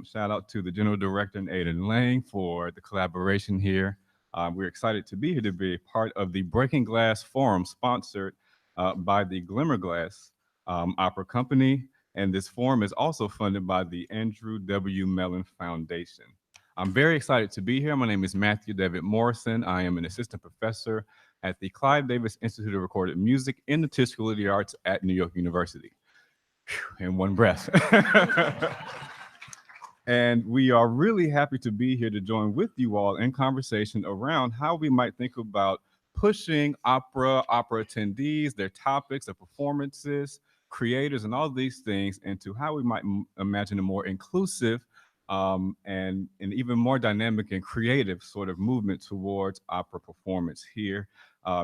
Shout out to the General Director and Aidan Lang for the collaboration here. We're excited to be here to be a part of the Breaking Glass Forum sponsored by the Glimmerglass Opera Company. And this forum is also funded by the Andrew W. Mellon Foundation. I'm very excited to be here. My name is Matthew David Morrison. I am an assistant professor at the Clive Davis Institute of Recorded Music in the Tisch School of the Arts at New York University. Whew, in one breath. And we are really happy to be here to join with you all in conversation around how we might think about pushing opera attendees, their topics, their performances, creators, and all these things into how we might imagine a more inclusive and an even more dynamic and creative sort of movement towards opera performance here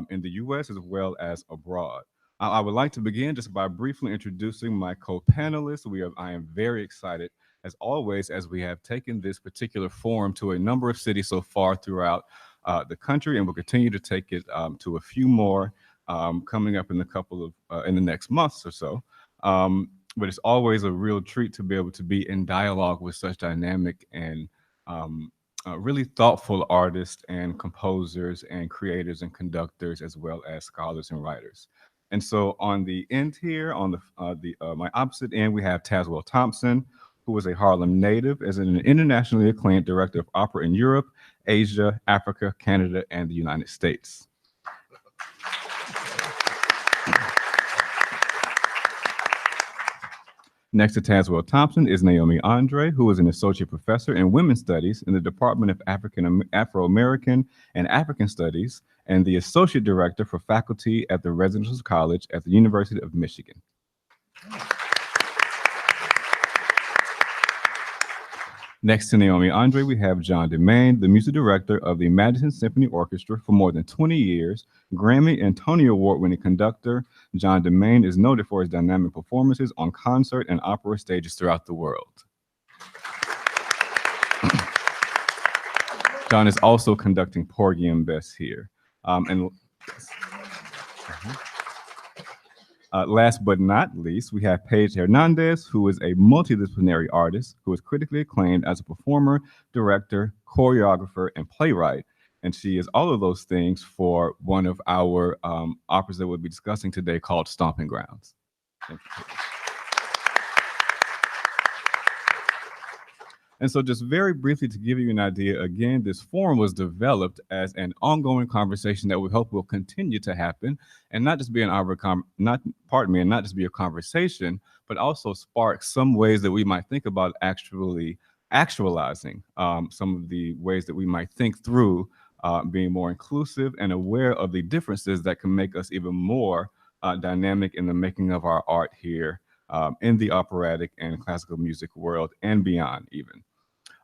in the US as well as abroad. I would like to begin just by briefly introducing my co-panelists. I am very excited, as always, as we have taken this particular forum to a number of cities so far throughout the country, and we'll continue to take it to a few more coming up in in the next months or so. But it's always a real treat to be able to be in dialogue with such dynamic and really thoughtful artists and composers and creators and conductors, as well as scholars and writers. And so on the end here, on my opposite end, we have Tazewell Thompson, who is a Harlem native, as an internationally acclaimed director of opera in Europe, Asia, Africa, Canada, and the United States. Next to Tazewell Thompson is Naomi André, who is an associate professor in women's studies in the Department of Afro-American and African Studies, and the associate director for faculty at the Residential College at the University of Michigan. Next to Naomi André, we have John DeMain, the music director of the Madison Symphony Orchestra for more than 20 years, Grammy and Tony Award-winning conductor. John DeMain is noted for his dynamic performances on concert and opera stages throughout the world. John is also conducting Porgy and Bess here. Last but not least, we have Paige Hernandez, who is a multidisciplinary artist who is critically acclaimed as a performer, director, choreographer, and playwright. And she is all of those things for one of our operas that we'll be discussing today called Stomping Grounds. Thank you. And so just very briefly to give you an idea, again, this forum was developed as an ongoing conversation that we hope will continue to happen and not just be not just be a conversation, but also spark some ways that we might think about actually actualizing some of the ways that we might think through being more inclusive and aware of the differences that can make us even more dynamic in the making of our art here in the operatic and classical music world and beyond even.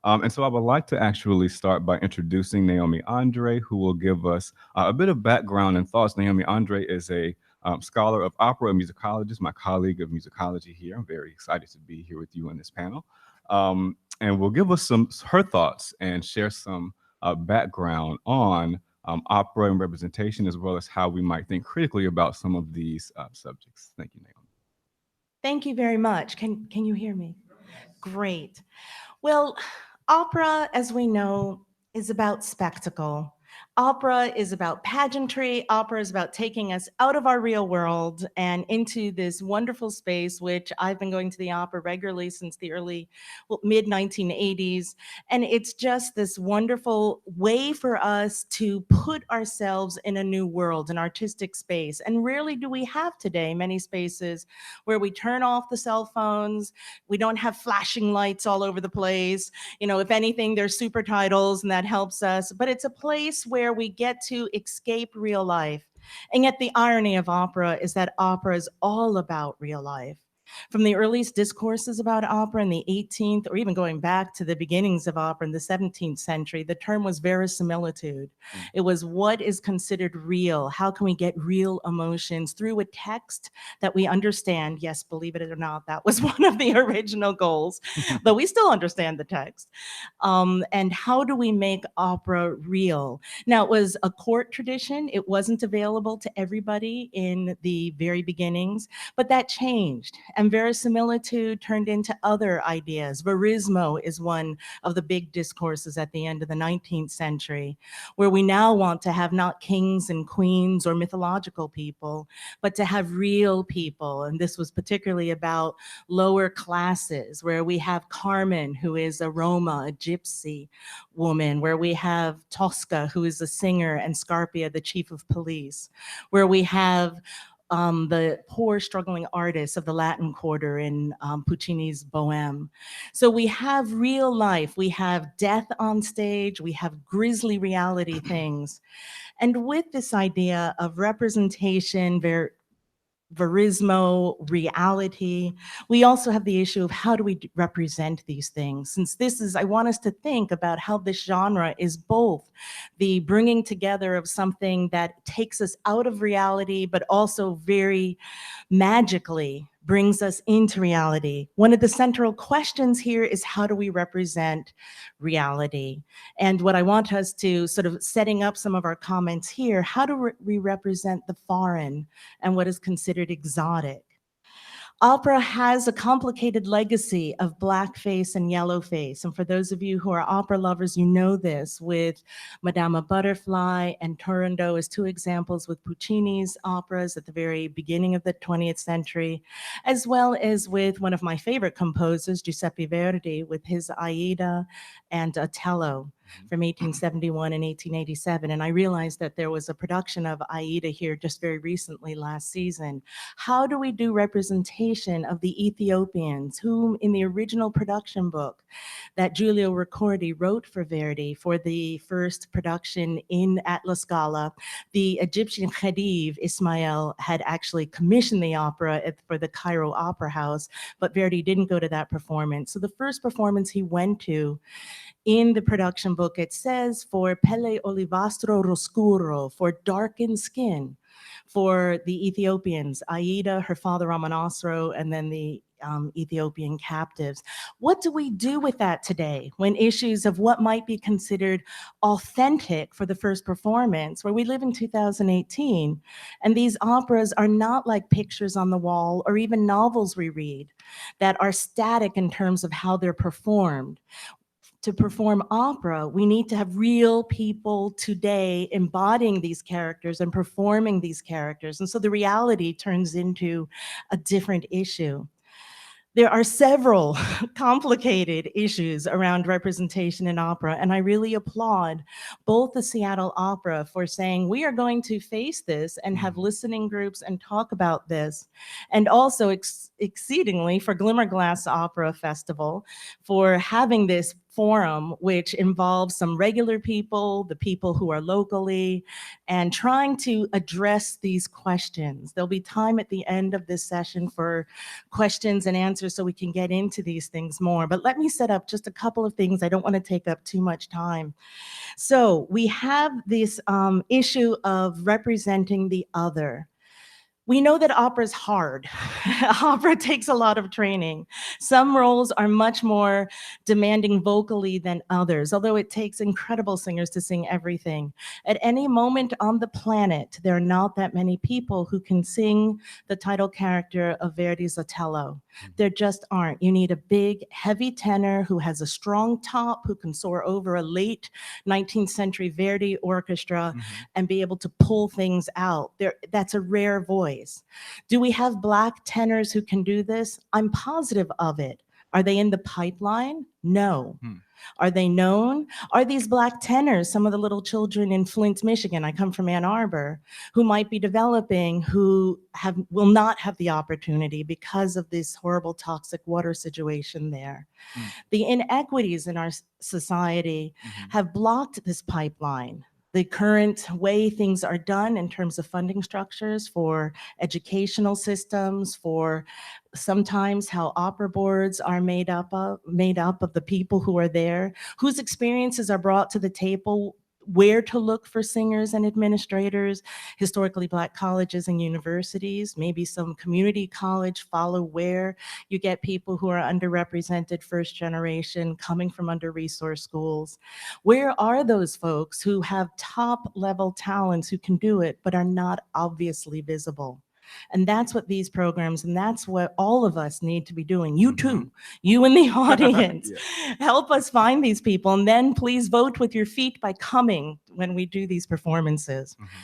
And so I would like to actually start by introducing Naomi André, who will give us a bit of background and thoughts. Naomi André is a scholar of opera and musicologist, my colleague of musicology here. I'm very excited to be here with you on this panel. And will give us her thoughts and share some background on opera and representation, as well as how we might think critically about some of these subjects. Thank you, Naomi. Thank you very much. Can you hear me? Great. Well, opera, as we know, is about spectacle. Opera is about pageantry. Opera is about taking us out of our real world and into this wonderful space, which I've been going to the opera regularly since the mid-1980s. And it's just this wonderful way for us to put ourselves in a new world, an artistic space. And rarely do we have today many spaces where we turn off the cell phones. We don't have flashing lights all over the place. You know, if anything, there's super titles and that helps us. But it's a place where we get to escape real life. And yet the irony of opera is that opera is all about real life. From the earliest discourses about opera in the 18th, or even going back to the beginnings of opera in the 17th century, the term was verisimilitude. It was what is considered real? How can we get real emotions through a text that we understand? Yes, believe it or not, that was one of the original goals, but we still understand the text. And how do we make opera real? Now, it was a court tradition. It wasn't available to everybody in the very beginnings, but that changed And verisimilitude turned into other ideas. Verismo is one of the big discourses at the end of the 19th century, where we now want to have not kings and queens or mythological people, but to have real people. And this was particularly about lower classes, where we have Carmen, who is a Roma, a gypsy woman, where we have Tosca, who is a singer, and Scarpia, the chief of police, where we have the poor struggling artists of the Latin Quarter in Puccini's Bohème. So we have real life, we have death on stage, we have grisly reality things. And with this idea of representation, verismo, reality. We also have the issue of how do we represent these things? Since this is, I want us to think about how this genre is both the bringing together of something that takes us out of reality, but also very magically brings us into reality. One of the central questions here is how do we represent reality? And what I want us to sort of setting up some of our comments here, how do we represent the foreign and what is considered exotic? Opera has a complicated legacy of blackface and yellowface. And for those of you who are opera lovers, you know this with Madama Butterfly and Turandot as two examples with Puccini's operas at the very beginning of the 20th century, as well as with one of my favorite composers, Giuseppe Verdi, with his Aida and Otello from 1871 and 1887. And I realized that there was a production of Aida here just very recently last season. How do we do representation of the Ethiopians, whom in the original production book that Giulio Ricordi wrote for Verdi for the first production at La Scala, the Egyptian Khedive Ismail had actually commissioned the opera for the Cairo Opera House, but Verdi didn't go to that performance. So the first performance he went to in the production book, it says for pelle olivastro roscuro, for darkened skin, for the Ethiopians, Aida, her father Amonasro, and then the Ethiopian captives. What do we do with that today when issues of what might be considered authentic for the first performance, where we live in 2018, and these operas are not like pictures on the wall or even novels we read that are static in terms of how they're performed? To perform opera, we need to have real people today embodying these characters and performing these characters. And so the reality turns into a different issue. There are several complicated issues around representation in opera, and I really applaud both the Seattle Opera for saying we are going to face this and have listening groups and talk about this, and also exceedingly for Glimmerglass Opera Festival for having this forum, which involves some regular people, the people who are locally, and trying to address these questions. There'll be time at the end of this session for questions and answers so we can get into these things more. But let me set up just a couple of things. I don't want to take up too much time. So we have this issue of representing the other. We know that opera is hard. Opera takes a lot of training. Some roles are much more demanding vocally than others, although it takes incredible singers to sing everything. At any moment on the planet, there are not that many people who can sing the title character of Verdi's Otello. There just aren't. You need a big, heavy tenor who has a strong top, who can soar over a late 19th century Verdi orchestra and be able to pull things out. That's a rare voice. Do we have Black tenors who can do this? I'm positive of it. Are they in the pipeline? No. Are they known? Are these Black tenors some of the little children in Flint, Michigan, I come from Ann Arbor, who might be developing, who will not have the opportunity because of this horrible toxic water situation there? The inequities in our society have blocked this pipeline. The current way things are done in terms of funding structures for educational systems, for sometimes how opera boards are made up of the people who are there, whose experiences are brought to the table, where to look for singers and administrators, historically Black colleges and universities, maybe some community college follow where you get people who are underrepresented, first generation, coming from under-resourced schools. Where are those folks who have top level talents who can do it, but are not obviously visible? And that's what these programs, and that's what all of us need to be doing. You Mm-hmm. too, you in the audience. Yeah. Help us find these people, and then please vote with your feet by coming when we do these performances. Mm-hmm.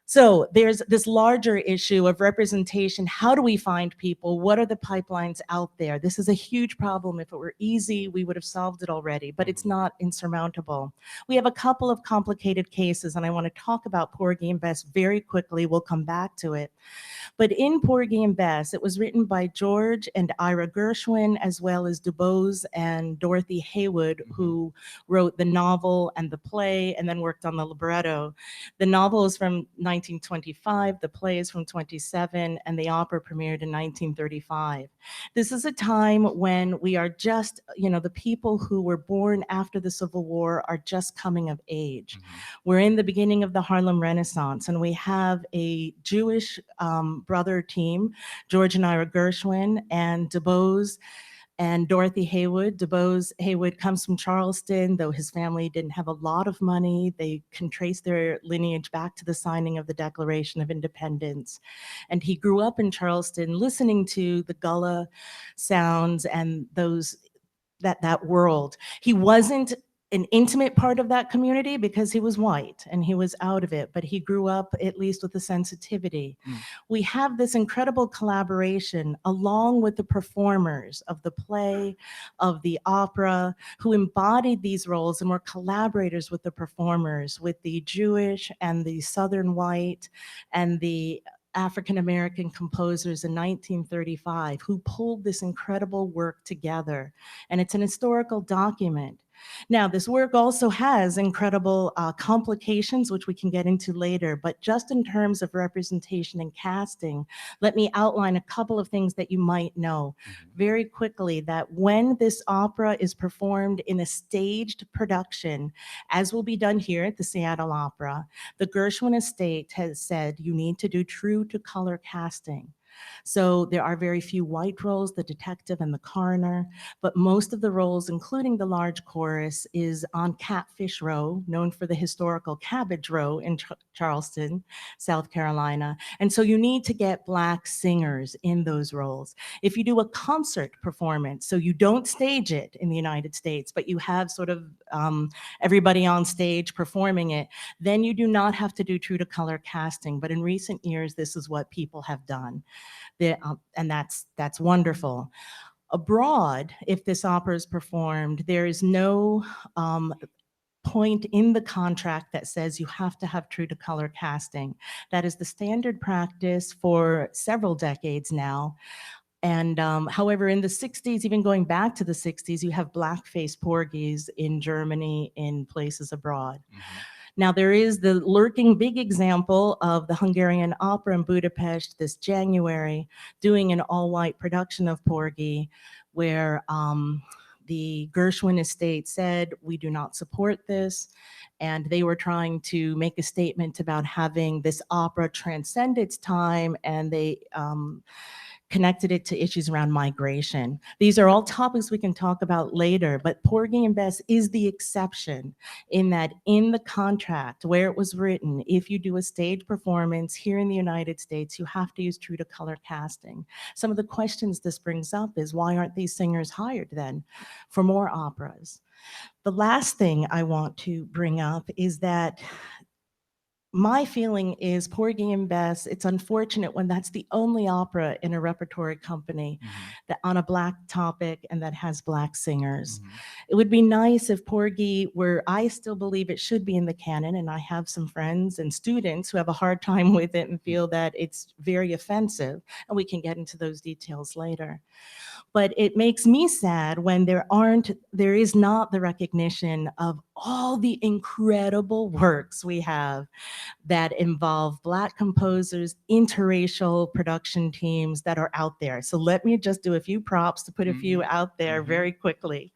So there's this larger issue of representation. How do we find people? What are the pipelines out there? This is a huge problem. If it were easy, we would have solved it already, but it's Mm-hmm. not insurmountable. We have a couple of complicated cases, and I want to talk about Porgy and Bess very quickly. We'll come back to it. But in Porgy and Bess, it was written by George and Ira Gershwin, as well as DuBose and Dorothy Haywood, Mm-hmm. who wrote the novel and the play and then worked on the libretto. The novel is from 1925, the play is from 27, and the opera premiered in 1935. This is a time when we are just, the people who were born after the Civil War are just coming of age. Mm-hmm. We're in the beginning of the Harlem Renaissance, and we have a Jewish brother team, George and Ira Gershwin, and DuBose and Dorothy Haywood. DuBose Haywood comes from Charleston, though his family didn't have a lot of money. They can trace their lineage back to the signing of the Declaration of Independence. And he grew up in Charleston listening to the Gullah sounds and that world. He wasn't an intimate part of that community because he was white and he was out of it, but he grew up at least with a sensitivity. Mm. We have this incredible collaboration along with the performers of the play, of the opera, who embodied these roles and were collaborators with the performers, with the Jewish and the Southern white and the African American composers in 1935 who pulled this incredible work together. And it's an historical document. Now, this work also has incredible complications, which we can get into later, but just in terms of representation and casting, let me outline a couple of things that you might know Mm-hmm. very quickly. That when this opera is performed in a staged production, as will be done here at the Seattle Opera, the Gershwin estate has said you need to do true to color casting. So there are very few white roles, the detective and the coroner, but most of the roles, including the large chorus, is on Catfish Row, known for the historical Cabbage Row in Charleston, South Carolina. And so you need to get Black singers in those roles. If you do a concert performance, so you don't stage it in the United States, but you have sort of everybody on stage performing it, then you do not have to do true to color casting. But in recent years, this is what people have done. And that's wonderful. Abroad, if this opera is performed, there is no point in the contract that says you have to have true to color casting. That is the standard practice for several decades now. And however, in the 60s, even going back to the 60s, you have blackface porgies in Germany, in places abroad. Mm-hmm. Now, there is the lurking big example of the Hungarian Opera in Budapest this January doing an all-white production of Porgy, where the Gershwin estate said, we do not support this. And they were trying to make a statement about having this opera transcend its time, and they connected it to issues around migration. These are all topics we can talk about later, but Porgy and Bess is the exception in that in the contract where it was written, if you do a stage performance here in the United States, you have to use true to color casting. Some of the questions this brings up is, why aren't these singers hired then for more operas? The last thing I want to bring up is that my feeling is Porgy and Bess, it's unfortunate when that's the only opera in a repertory company Mm-hmm. that on a Black topic and that has Black singers. Mm-hmm. It would be nice if Porgy were, I still believe it should be in the canon, and I have some friends and students who have a hard time with it and feel that it's very offensive, and we can get into those details later. But it makes me sad when there is not the recognition of all the incredible works we have that involve Black composers, interracial production teams that are out there. So let me just do a few props to put a few out there Mm-hmm. very quickly.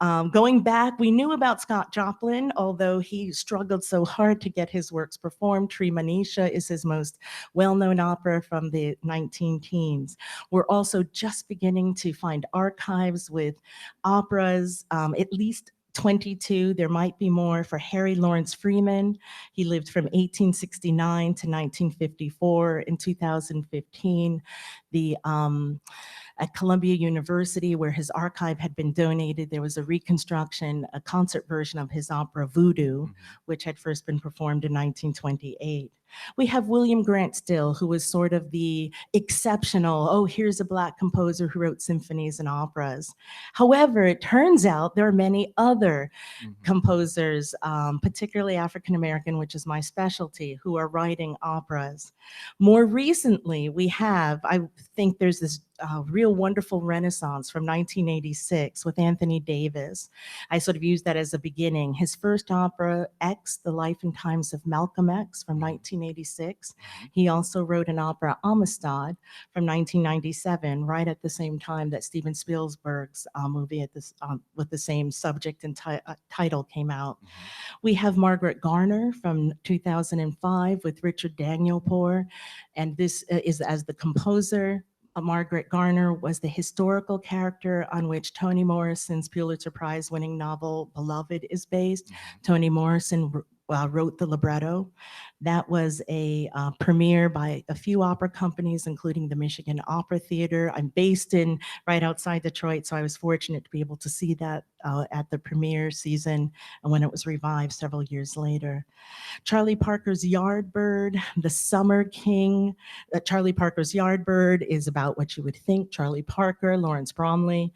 Going back, we knew about Scott Joplin, although he struggled so hard to get his works performed. Treemonisha is his most well-known opera from the 19 teens. We're also just beginning to find archives with operas, at least 22. There might be more for Harry Lawrence Freeman. He lived from 1869 to 1954. In 2015, the at Columbia University, where his archive had been donated, there was a reconstruction, a concert version of his opera Voodoo, which had first been performed in 1928. We have William Grant Still, who was sort of the exceptional, oh, here's a Black composer who wrote symphonies and operas. However, it turns out there are many other composers, particularly African American, which is my specialty, who are writing operas. More recently, we have, I think there's this real wonderful renaissance from 1986 with Anthony Davis. I sort of use that as a beginning. His first opera, X, The Life and Times of Malcolm X, from 1986. He also wrote an opera, Amistad, from 1997, right at the same time that Steven Spielberg's movie with the same subject and title came out. We have Margaret Garner from 2005 with Richard Danielpour, and this is as the composer. Margaret Garner was the historical character on which Toni Morrison's Pulitzer Prize winning novel Beloved is based. Toni Morrison wrote the libretto. That was a premiere by a few opera companies, including the Michigan Opera Theater. I'm based in right outside Detroit, so I was fortunate to be able to see that at the premiere season and when it was revived several years later. Charlie Parker's Yardbird, The Summer King. Charlie Parker's Yardbird is about what you would think. Charlie Parker, Lawrence Bromley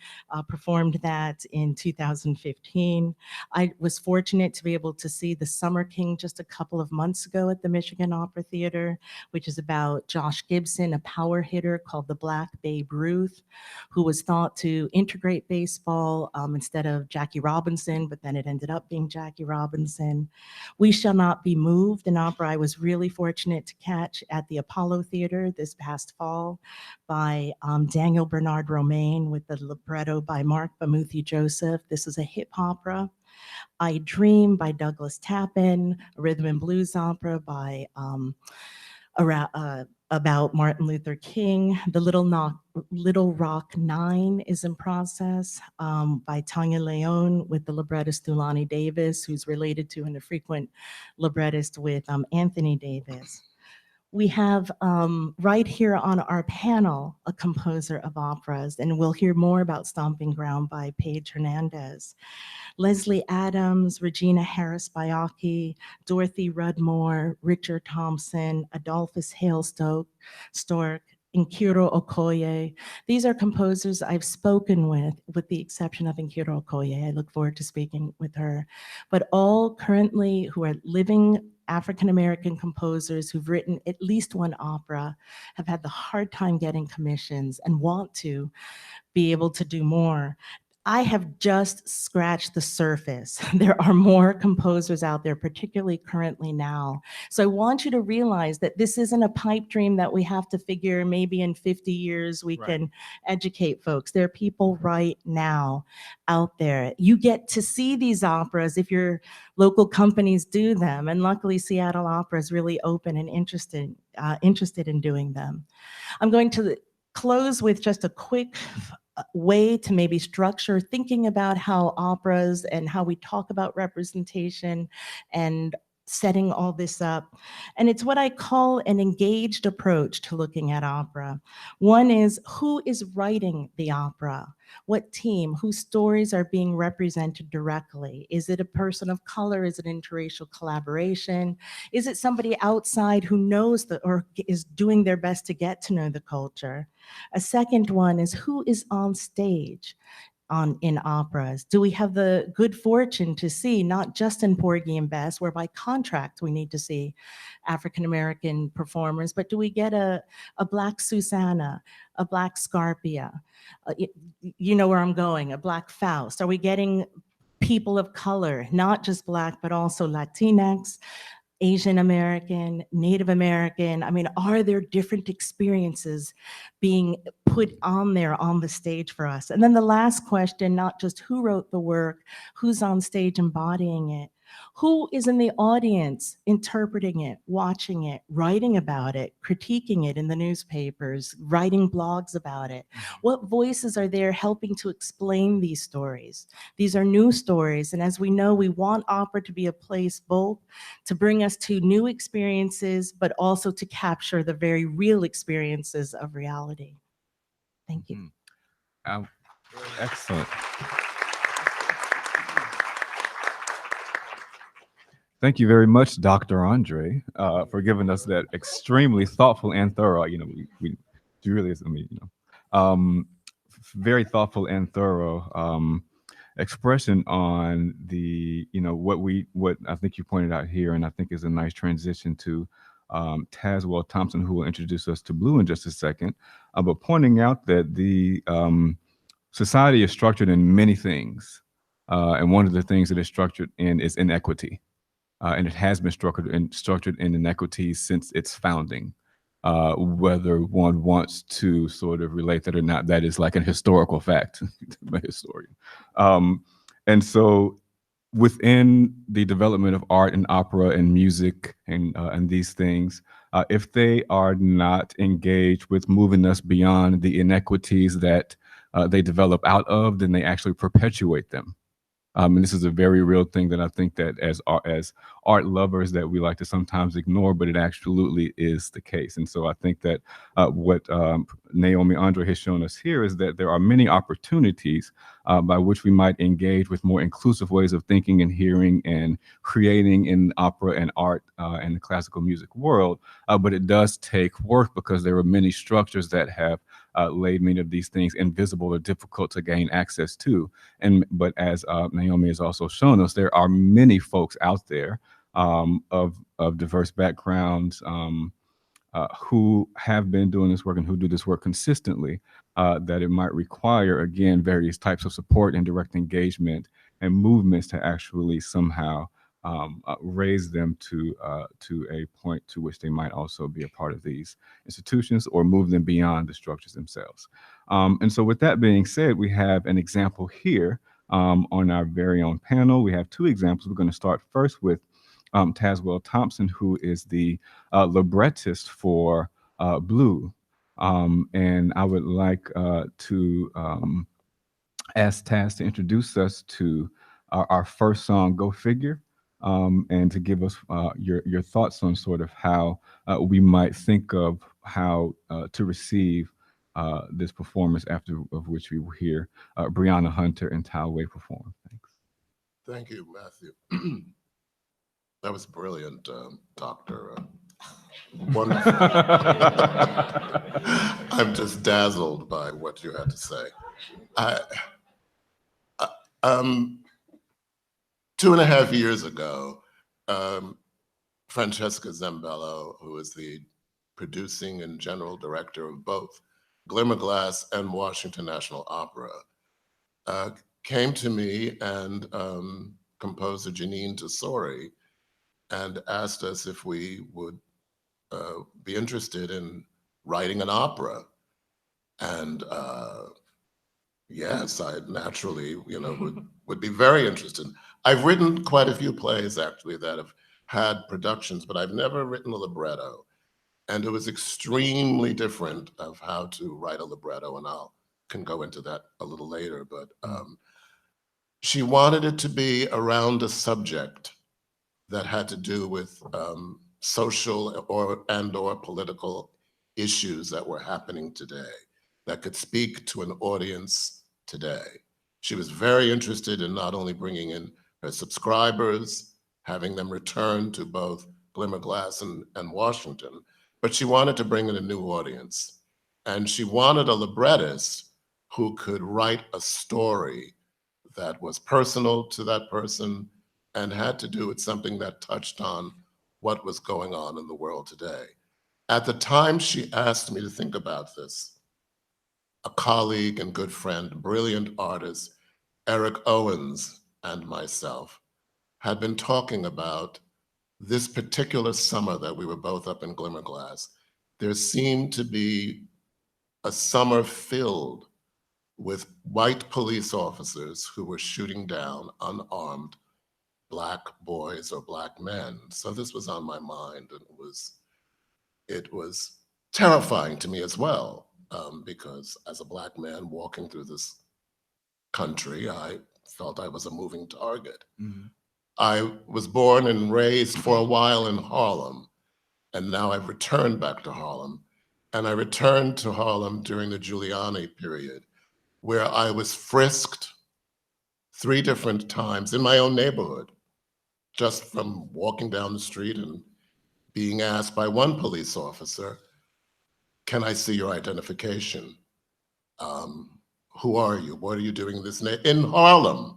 performed that in 2015. I was fortunate to be able to see The Summer King just a couple of months ago at the Michigan Opera Theater, which is about Josh Gibson, a power hitter called the Black Babe Ruth, who was thought to integrate baseball instead of Jackie Robinson, but then it ended up being Jackie Robinson. We Shall Not Be Moved, an opera I was really fortunate to catch at the Apollo Theater this past fall by Daniel Bernard Romaine with the libretto by Mark Bamuthi Joseph. This is a hip opera. I Dream by Douglas Tappan, a rhythm and blues opera by about Martin Luther King. The Little Rock Nine is in process by Tanya Leon with the librettist Thulani Davis, who's related to and a frequent librettist with Anthony Davis. We have right here on our panel a composer of operas, and we'll hear more about Stomping Ground by Paige Hernandez. Leslie Adams, Regina Harris Bayaki, Dorothy Rudmore, Richard Thompson, Adolphus Hale Stork, Nkiro Okoye. These are composers I've spoken with the exception of Nkiro Okoye. I look forward to speaking with her. But all currently who are living African-American composers who've written at least one opera have had the hard time getting commissions and want to be able to do more. I have just scratched the surface. There are more composers out there, particularly currently now. So I want you to realize that this isn't a pipe dream that we have to figure maybe in 50 years we can educate folks. There are people right now out there. You get to see these operas if your local companies do them. And luckily Seattle Opera is really open and interested in doing them. I'm going to close with just a quick way to maybe structure thinking about how operas and how we talk about representation and setting all this up. And it's what I call an engaged approach to looking at opera. One is, who is writing the opera? What team? Whose stories are being represented directly? Is it a person of color? Is it interracial collaboration? Is it somebody outside who knows or is doing their best to get to know the culture? A second one is, who is on stage in operas? Do we have the good fortune to see, not just in Porgy and Bess, where by contract we need to see African-American performers, but do we get a Black Susanna, a Black Scarpia? You know where I'm going, a Black Faust. Are we getting people of color, not just Black, but also Latinx, Asian American, Native American? I mean, are there different experiences being put on there on the stage for us? And then the last question, not just who wrote the work, who's on stage embodying it, Who is in the audience interpreting it, watching it, writing about it, critiquing it in the newspapers, writing blogs about it? What voices are there helping to explain these stories? These are new stories, and as we know, we want opera to be a place both to bring us to new experiences, but also to capture the very real experiences of reality. Thank you. Excellent. Thank you very much, Dr. Andre, for giving us that extremely thoughtful and thorough. We really, very thoughtful and thorough expression on the, what I think you pointed out here, and I think is a nice transition to Tazewell Thompson, who will introduce us to Blue in just a second, but pointing out that the society is structured in many things, and one of the things that it's structured in is inequity. And it has been structured in inequities since its founding. Whether one wants to sort of relate that or not, that is like an historical fact. I'm a historian. And so within the development of art and opera and music and these things, if they are not engaged with moving us beyond the inequities that they develop out of, then they actually perpetuate them. And this is a very real thing that I think that as art lovers that we like to sometimes ignore, but it absolutely is the case. And so I think that what Naomi André has shown us here is that there are many opportunities by which we might engage with more inclusive ways of thinking and hearing and creating in opera and art and the classical music world. But it does take work because there are many structures that have laid many of these things invisible or difficult to gain access to. But as Naomi has also shown us, there are many folks out there of diverse backgrounds who have been doing this work and who do this work consistently, that it might require, again, various types of support and direct engagement and movements to actually somehow raise them to a point to which they might also be a part of these institutions or move them beyond the structures themselves. And so with that being said, we have an example here on our very own panel. We have two examples. We're going to start first with Tazewell Thompson, who is the librettist for Blue. And I would like to ask Taz to introduce us to our first song, Go Figure, and to give us your thoughts on sort of how we might think of how to receive this performance, after of which we will hear Brianna Hunter and Tao Wei perform. Thanks. Thank you, Matthew. That was brilliant, Doctor. Wonderful. I'm just dazzled by what you had to say. 2.5 years ago, Francesca Zambello, who is the producing and general director of both Glimmerglass and Washington National Opera, came to me and composer Janine Tesori and asked us if we would be interested in writing an opera. And yes, I naturally, would be very interested. I've written quite a few plays actually that have had productions, but I've never written a libretto. And it was extremely different of how to write a libretto, and can go into that a little later. But she wanted it to be around a subject that had to do with social or political issues that were happening today, that could speak to an audience today. She was very interested in not only bringing in her subscribers, having them return to both Glimmerglass and Washington, but she wanted to bring in a new audience. And she wanted a librettist who could write a story that was personal to that person and had to do with something that touched on what was going on in the world today. At the time she asked me to think about this, a colleague and good friend, brilliant artist, Eric Owens, and myself had been talking about this particular summer that we were both up in Glimmerglass. There seemed to be a summer filled with white police officers who were shooting down unarmed Black boys or Black men. So this was on my mind, and it was terrifying to me as well, because as a Black man walking through this country, I felt I was a moving target. Mhm. I was born and raised for a while in Harlem, and now I've returned back to Harlem. And I returned to Harlem during the Giuliani period, where I was frisked 3 different times in my own neighborhood, just from walking down the street and being asked by one police officer, "Can I see your identification? Who are you? What are you doing in Harlem?"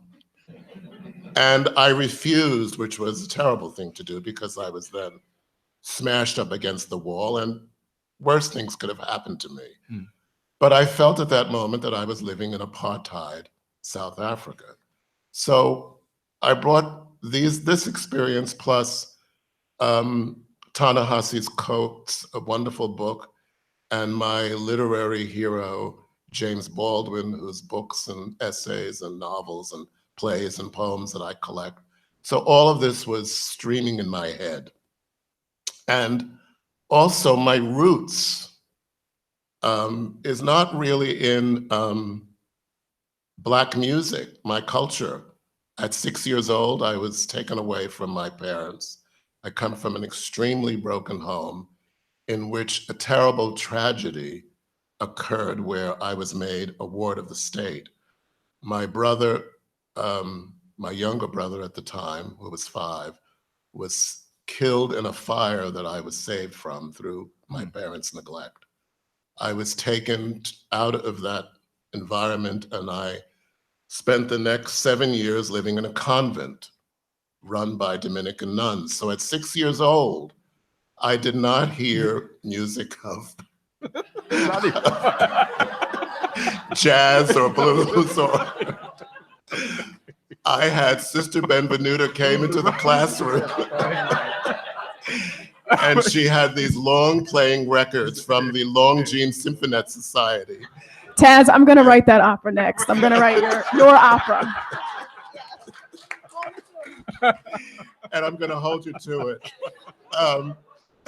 And I refused, which was a terrible thing to do because I was then smashed up against the wall and worse things could have happened to me. Mm. But I felt at that moment that I was living in apartheid South Africa. So I brought this experience plus Ta-Nehisi's Coats, a wonderful book, and my literary hero, James Baldwin, whose books and essays and novels and plays and poems that I collect. So all of this was streaming in my head. And also my roots is not really in Black music, my culture. At 6 years old, I was taken away from my parents. I come from an extremely broken home in which a terrible tragedy occurred where I was made a ward of the state. My brother, my younger brother at the time, who was 5, was killed in a fire that I was saved from through my parents' neglect. I was taken out of that environment and I spent the next 7 years living in a convent run by Dominican nuns. So at 6 years old, I did not hear music of jazz or blues or I had Sister Benvenuta came into the classroom and she had these long playing records from the Longines Symphonette Society. Taz, I'm gonna write that opera next. I'm gonna write your opera. And I'm gonna hold you to it.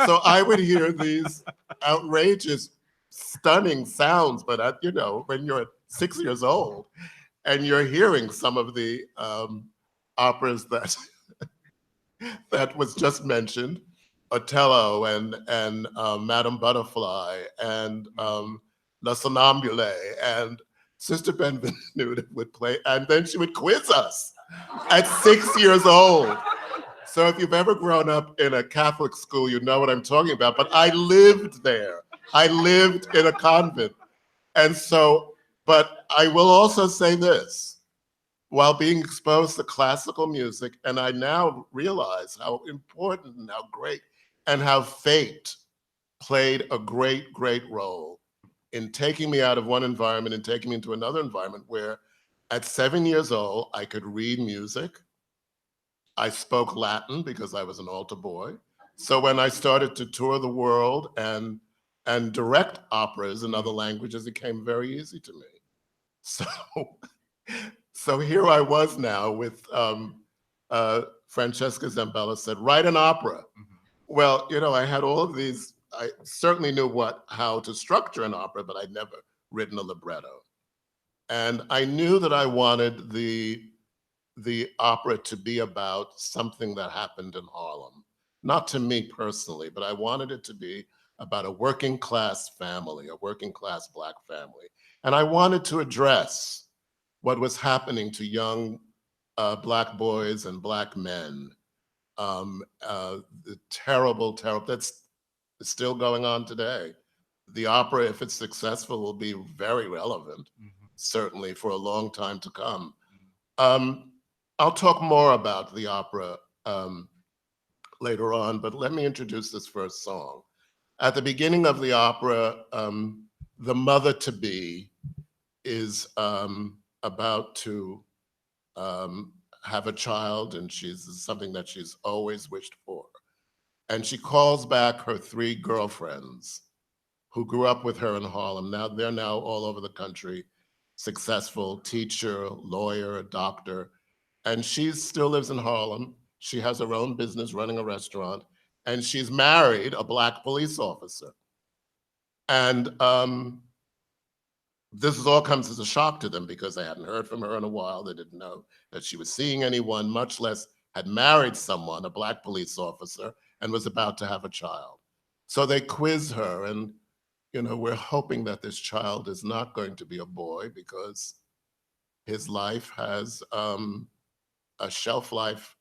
So I would hear these outrageous, stunning sounds, but you know, when you're 6 years old and you're hearing some of the operas that that was just mentioned, Othello and Madame Butterfly and La Somnambule, and Sister Benvenuta would play, and then she would quiz us at 6 years old. So if you've ever grown up in a Catholic school, you know what I'm talking about, but I lived there. I lived in a convent. And so, but I will also say this, while being exposed to classical music, and I now realize how important and how great and how fate played a great, great role in taking me out of one environment and taking me into another environment where at 7 years old, I could read music. I spoke Latin because I was an altar boy. So when I started to tour the world and direct operas in other languages, it came very easy to me. So here I was now with Francesca Zambella said, write an opera. Mm-hmm. Well, you know, I had all of these, I certainly knew how to structure an opera, but I'd never written a libretto. And I knew that I wanted the opera to be about something that happened in Harlem. Not to me personally, but I wanted it to be about a working class family, a working class Black family. And I wanted to address what was happening to young Black boys and Black men. The terrible, that's still going on today. The opera, if it's successful, will be very relevant, certainly for a long time to come. I'll talk more about the opera later on, but let me introduce this first song. At the beginning of the opera, the mother-to-be is about to have a child, and she's something that she's always wished for. And she calls back her 3 girlfriends who grew up with her in Harlem. Now they're now all over the country, successful teacher, lawyer, doctor. And she still lives in Harlem. She has her own business running a restaurant, and she's married a Black police officer. And this all comes as a shock to them because they hadn't heard from her in a while. They didn't know that she was seeing anyone, much less had married someone, a Black police officer, and was about to have a child. So they quiz her, and we're hoping that this child is not going to be a boy because his life has a shelf life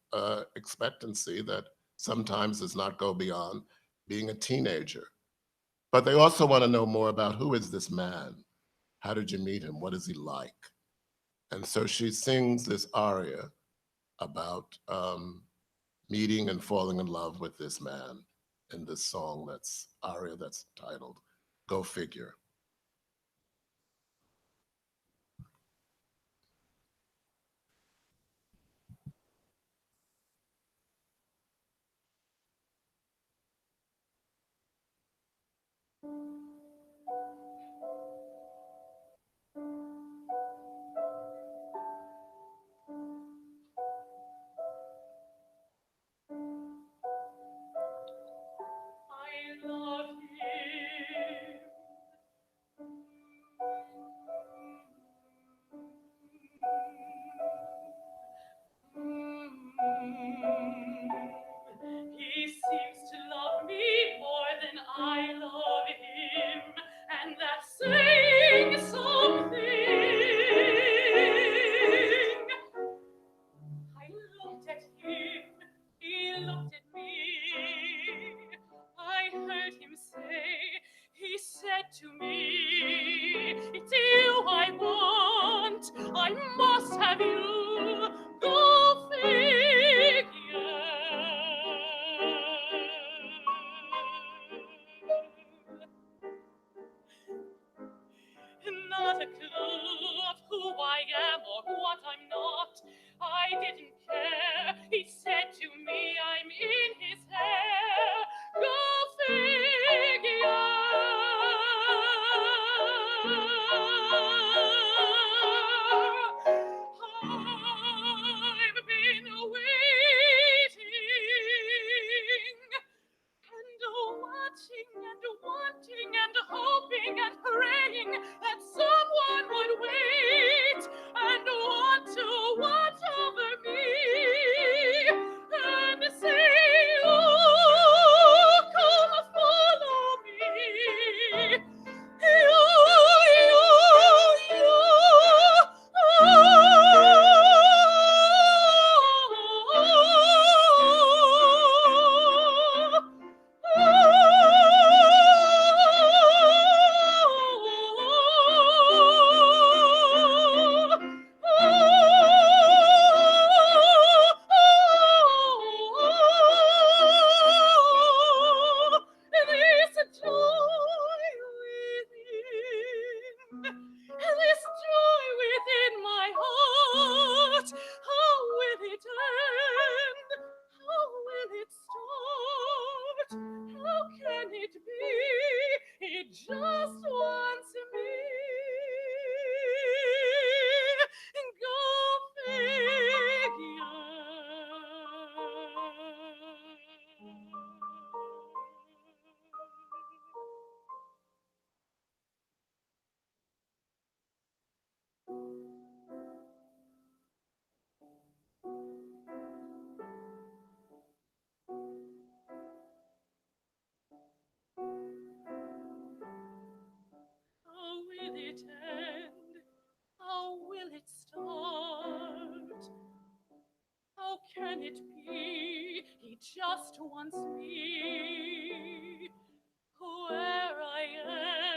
expectancy that sometimes does not go beyond being a teenager. But they also want to know more about who is this man? How did you meet him? What is he like? And so she sings this aria about meeting and falling in love with this man in this song aria that's titled Go Figure. I love him. He seems to love me more than I love him, and that's saying something. I looked at him, he looked at me. I heard him say, he said to me, it's you I want, I must have you, go figure. Not a clue of who I am or what I'm not. I didn't care. He said to me, I'm in his hair. Go figure. I've been waiting and watching and wanting and hoping and praying that someone would wait and want to watch over me and say, oh, come follow me. This joy within my heart, how will it end? How will it start? How can it be? It just wants me. Go figure. How will it end? How will it start? How can it be? He just wants me. Where I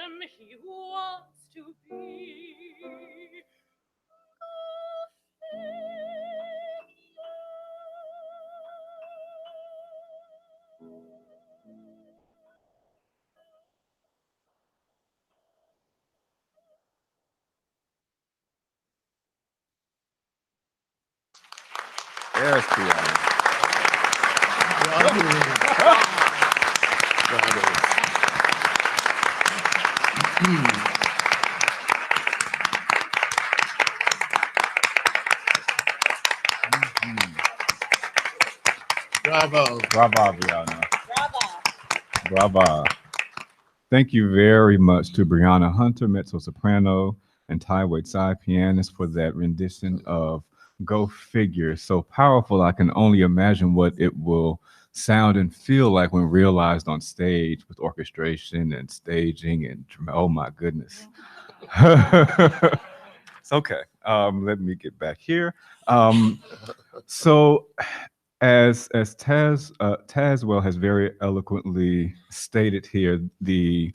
am, he wants to be. There's piano. Bravo. Bravo, Brianna. Bravo. Thank you very much to Brianna Hunter, mezzo-soprano, and Ty Waite-Tsai, pianist, for that rendition of Go Figure. So powerful, I can only imagine what it will sound and feel like when realized on stage with orchestration and staging and oh my goodness. It's okay. Let me get back here. So as Tazewell has very eloquently stated here, the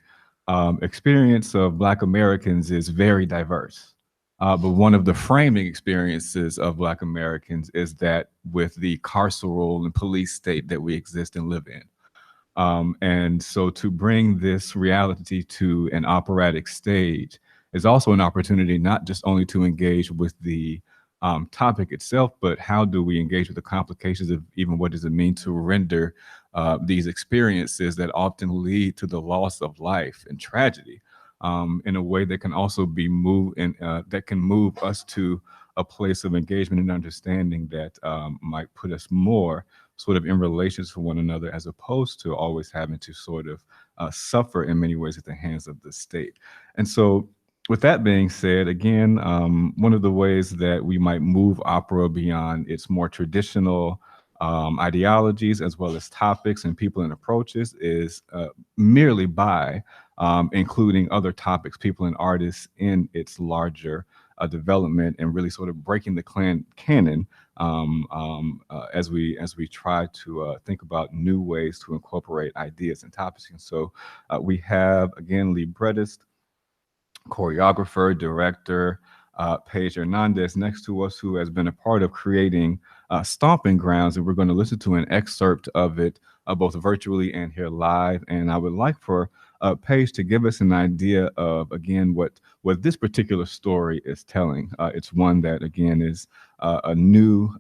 experience of Black Americans is very diverse. But one of the framing experiences of Black Americans is that with the carceral and police state that we exist and live in. And so to bring this reality to an operatic stage is also an opportunity not just only to engage with the topic itself, but how do we engage with the complications of even what does it mean to render these experiences that often lead to the loss of life and tragedy in a way that can also be moved and that can move us to a place of engagement and understanding that might put us more sort of in relations to one another, as opposed to always having to sort of suffer in many ways at the hands of the state. And so with that being said, again, one of the ways that we might move opera beyond its more traditional ideologies as well as topics and people and approaches is merely by including other topics, people and artists in its larger development, and really sort of breaking the canon as we try to think about new ways to incorporate ideas and topics. And so we have, again, librettist, choreographer, director, Paige Hernandez next to us, who has been a part of creating Stomping Grounds, and we're going to listen to an excerpt of it both virtually and here live. And I would like for Paige to give us an idea of, again, what this particular story is telling. It's one that, again, is a new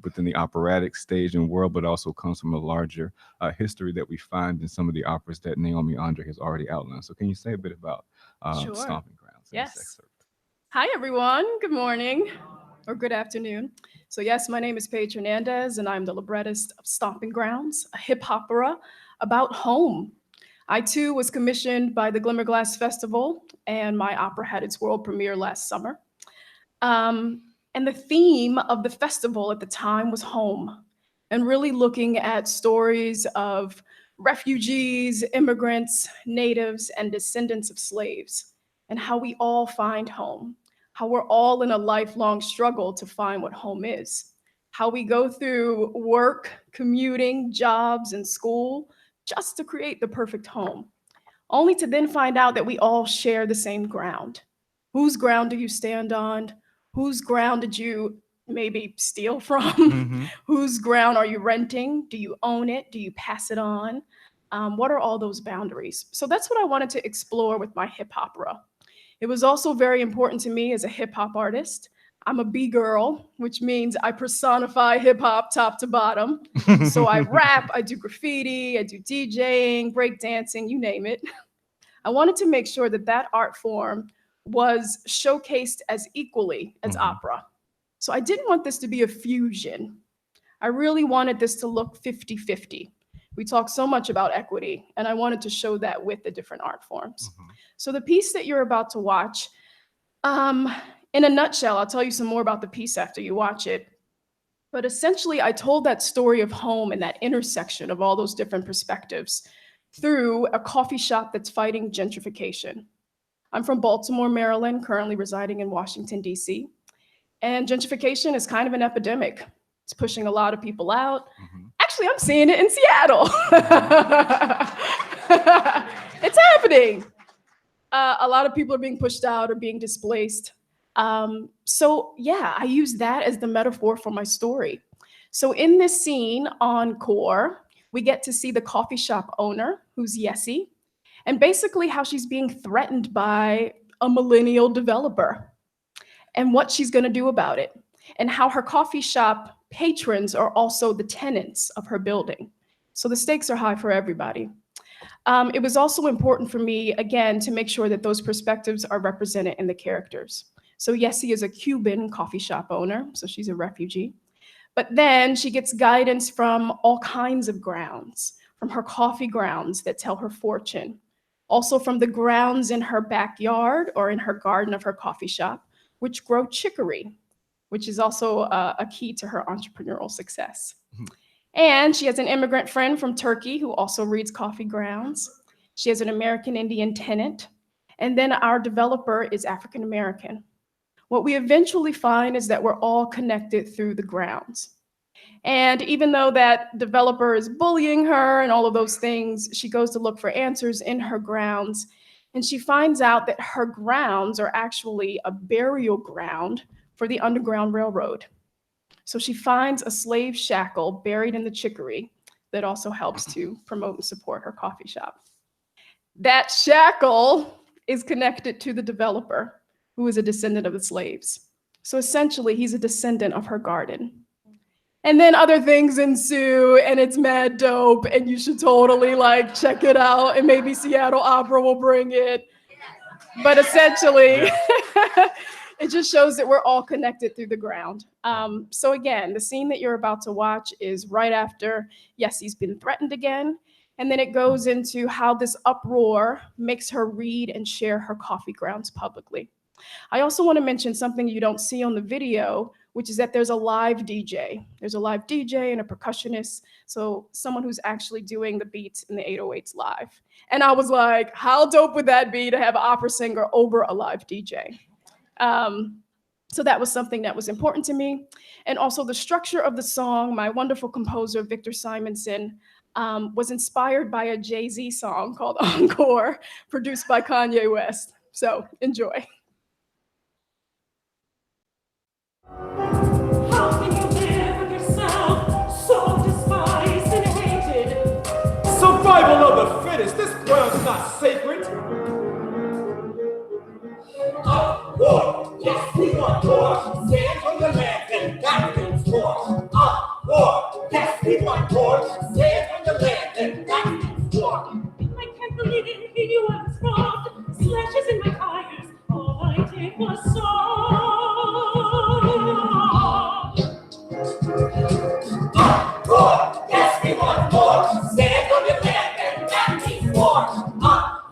within the operatic stage and world, but also comes from a larger history that we find in some of the operas that Naomi André has already outlined. So can you say a bit about Sure. Stomping Grounds in Yes. this excerpt? Hi, everyone. Good morning or good afternoon. So yes, my name is Paige Hernandez, and I'm the librettist of Stomping Grounds, a hip opera about home. I too was commissioned by the Glimmerglass Festival, and my opera had its world premiere last summer. And the theme of the festival at the time was home, and really looking at stories of refugees, immigrants, natives, and descendants of slaves, and how we all find home, how we're all in a lifelong struggle to find what home is, how we go through work, commuting, jobs, and school just to create the perfect home, only to then find out that we all share the same ground. Whose ground do you stand on? Whose ground did you maybe steal from? Whose ground are you renting? Do you own it? Do you pass it on? What are all those boundaries? So that's what I wanted to explore with my hip opera. It was also very important to me as a hip hop artist. I'm a B-girl, which means I personify hip hop top to bottom. So I rap, I do graffiti, I do DJing, breakdancing, you name it. I wanted to make sure that that art form was showcased as equally as opera. So I didn't want this to be a fusion. I really wanted this to look 50-50. We talk so much about equity, and I wanted to show that with the different art forms. So the piece that you're about to watch, in a nutshell, I'll tell you some more about the piece after you watch it. But essentially, I told that story of home and that intersection of all those different perspectives through a coffee shop that's fighting gentrification. I'm from Baltimore, Maryland, currently residing in Washington, D.C. And gentrification is kind of an epidemic. It's pushing a lot of people out. Actually, I'm seeing it in Seattle. It's happening. A lot of people are being pushed out or being displaced. So yeah, I use that as the metaphor for my story. So in this scene encore, we get to see the coffee shop owner, who's Yessie, and basically how she's being threatened by a millennial developer and what she's gonna do about it, and how her coffee shop patrons are also the tenants of her building. So the stakes are high for everybody. It was also important for me, again, to make sure that those perspectives are represented in the characters. So Yessie is a Cuban coffee shop owner, so she's a refugee. But then she gets guidance from all kinds of grounds, from her coffee grounds that tell her fortune, also from the grounds in her backyard or in her garden of her coffee shop, which grow chicory, which is also a key to her entrepreneurial success. And she has an immigrant friend from Turkey who also reads coffee grounds. She has an American Indian tenant. And then our developer is African American. What we eventually find is that we're all connected through the grounds. And even though that developer is bullying her and all of those things, she goes to look for answers in her grounds. And she finds out that her grounds are actually a burial ground for the Underground Railroad. So she finds a slave shackle buried in the chicory that also helps to promote and support her coffee shop. That shackle is connected to the developer, who is a descendant of the slaves. So essentially, he's a descendant of her garden. And then other things ensue, and it's mad dope, and you should totally like check it out, and maybe Seattle Opera will bring it. But essentially, it just shows that we're all connected through the ground. So again, the scene that you're about to watch is right after Yessie's been threatened again, and then it goes into how this uproar makes her read and share her coffee grounds publicly. I also want to mention something you don't see on the video, which is that there's a live DJ. There's a live DJ and a percussionist, so someone who's actually doing the beats and the 808s live. And I was like, how dope would that be to have an opera singer over a live DJ? So that was something that was important to me. And also the structure of the song, my wonderful composer, Victor Simonson, was inspired by a Jay-Z song called Encore, produced by Kanye West. So enjoy. How can you live with yourself so despised and hated? Survival of the fittest. This ground's not sacred. War, yes, we want war. Stand on the land and that means war. War, yes, we want war. Stand on the land and that means war. I can't believe you I was robbed. Slashes in my tires. All I did was War, yes, we want war. Stand on the land and that means war.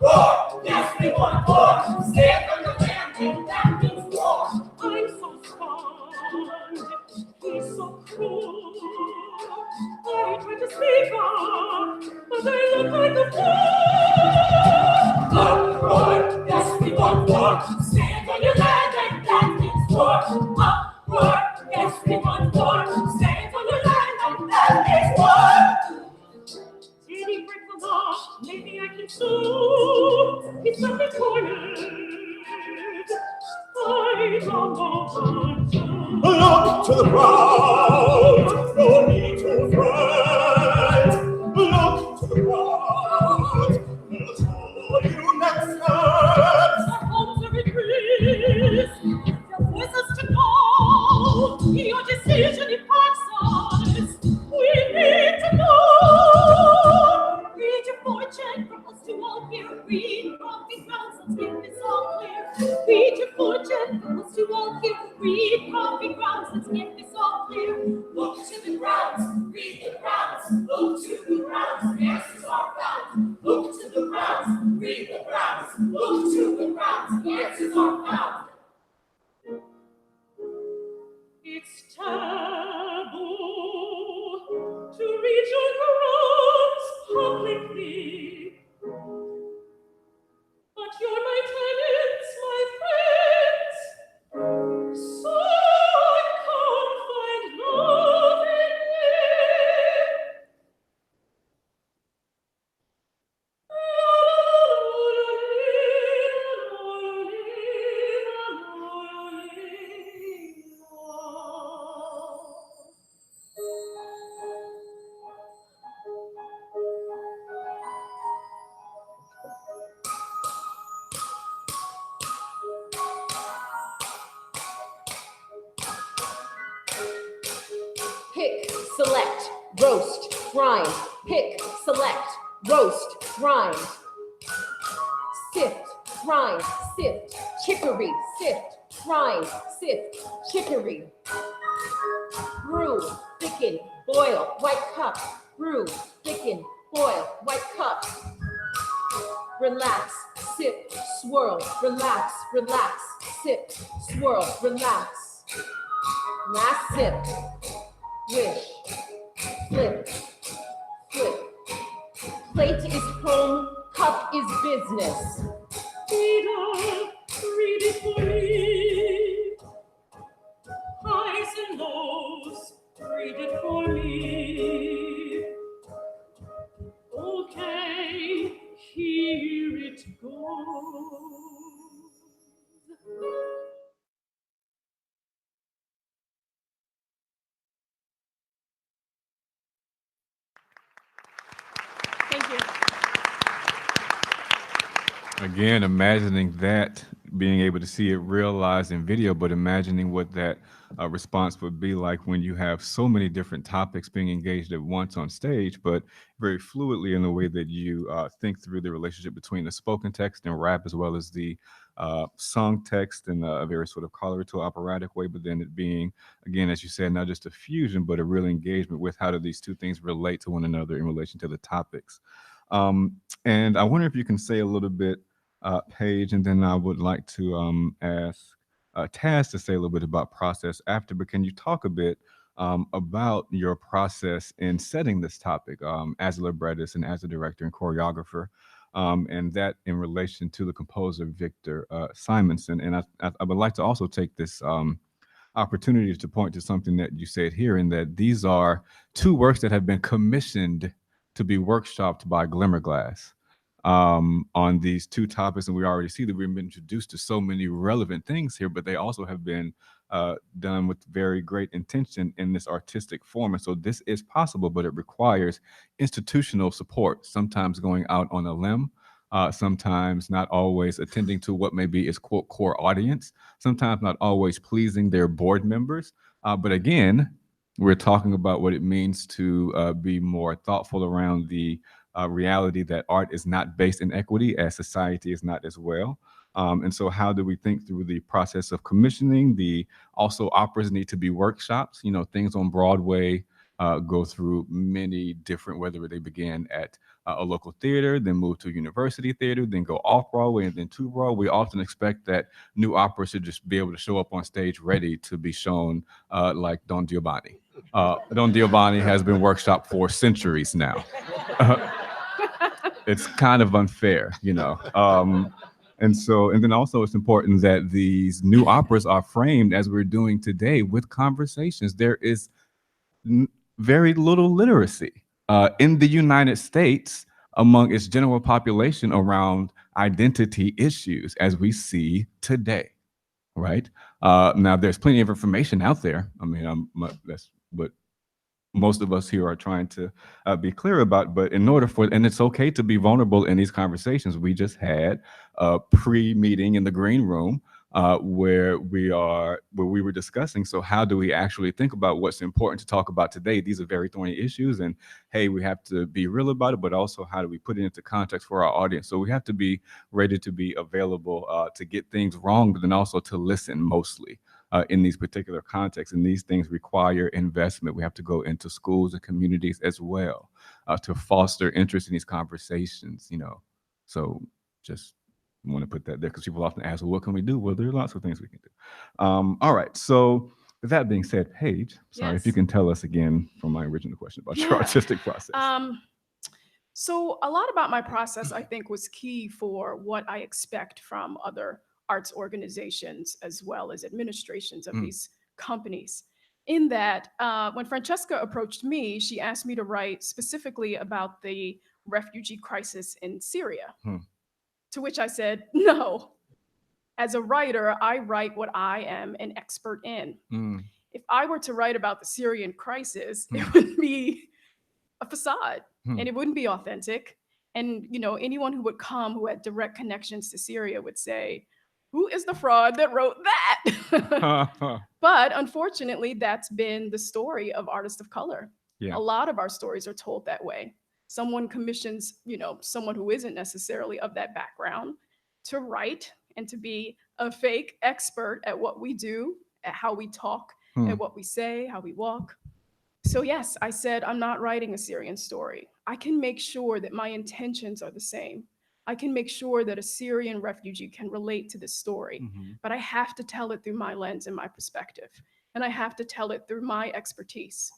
War, yes, we want war. Stand on the land and that means war. I'm so stunned. He's so cruel. I tried to speak up, but I look like a fool. War, yes, we want war. Stand on your land and that means war. War, yes, we want war. Stand on your land and that means war. Did he break the law? Maybe I can sue. He's got me cornered. I don't know what to do. Look to the ground. No need to fret. Look to the ground. We'll show you next time. Our homes are increased. Your voices to know. Your decision impacts us. We need to know. Read your fortune from us to all here. Read coffee grounds, let's make this all clear. Read your fortune from us to all here. Read coffee grounds, let's make this all clear. Look to the grounds, read the grounds. Look to the grounds, answers are found. Look to the grounds, read the grounds. Look to the grounds, answers are found. It's taboo to read your grounds publicly. But you're my tenants, my friends. So I can't find love in Pick, select, roast, grind. Pick, select, roast, grind. Sift, grind, sift, chicory, sift, grind, sift, chicory. Brew, thicken, boil, white cup, brew, thicken, boil, white cup. Relax, sip, swirl, relax, relax, sip, swirl, relax. Last sip, wish, flip, flip. Plate is home, cup is business. Reader, read it for me. Highs and lows, read it for me. Okay, here it goes. Thank you. Again, imagining that, being able to see it realized in video, but imagining what that response would be like when you have so many different topics being engaged at once on stage, but very fluidly in the way that you think through the relationship between the spoken text and rap, as well as the sung text in a very sort of coloratura operatic way, but then it being, again, as you said, not just a fusion, but a real engagement with how do these two things relate to one another in relation to the topics. And I wonder if you can say a little bit, Paige, and then I would like to ask Taz to say a little bit about process after, but can you talk a bit about your process in setting this topic as a librettist and as a director and choreographer, and that in relation to the composer Victor Simonson? And I would like to also take this opportunity to point to something that you said here, in that these are two works that have been commissioned to be workshopped by Glimmerglass on these two topics. And we already see that we've been introduced to so many relevant things here, but they also have been done with very great intention in this artistic form. And so this is possible, but it requires institutional support, sometimes going out on a limb, sometimes not always attending to what may be its quote core audience, sometimes not always pleasing their board members. But again, we're talking about what it means to be more thoughtful around the reality that art is not based in equity, as society is not as well. And so how do we think through the process of commissioning? Also operas need to be workshops. You know, things on Broadway go through many different, whether they began at a local theater, then move to a university theater, then go off Broadway and then to Broadway. We often expect that new operas should just be able to show up on stage ready to be shown, like Don Giovanni. Don Giovanni has been workshopped for centuries now. It's kind of unfair, you know. And then also it's important that these new operas are framed as we're doing today with conversations. There is very little literacy in the United States among its general population around identity issues as we see today, right? Now, there's plenty of information out there. I mean, that's what most of us here are trying to be clear about, but in order for, and it's okay to be vulnerable in these conversations. We just had a pre-meeting in the green room where we were discussing, so how do we actually think about what's important to talk about today? These are very thorny issues, and hey, we have to be real about it, but also how do we put it into context for our audience? So we have to be ready to be available to get things wrong, but then also to listen mostly. In these particular contexts, and these things require investment. We have to go into schools and communities as well to foster interest in these conversations, you know. So just want to put that there because people often ask, well, what can we do? Well, there are lots of things we can do. All right, so with that being said, Paige, sorry, if you can tell us again from my original question about your artistic process. So a lot about my process, I think, was key for what I expect from other arts organizations as well as administrations of these companies. In that, when Francesca approached me, she asked me to write specifically about the refugee crisis in Syria, to which I said, no. As a writer, I write what I am an expert in. If I were to write about the Syrian crisis, it would be a facade and it wouldn't be authentic. And, you know, anyone who would come who had direct connections to Syria would say, who is the fraud that wrote that? But unfortunately, that's been the story of artists of color. Yeah. A lot of our stories are told that way. Someone commissions, you know, someone who isn't necessarily of that background to write and to be a fake expert at what we do, at how we talk, at what we say, how we walk. So yes, I said, I'm not writing a Syrian story. I can make sure that my intentions are the same. I can make sure that a Syrian refugee can relate to this story, but I have to tell it through my lens and my perspective, and I have to tell it through my expertise.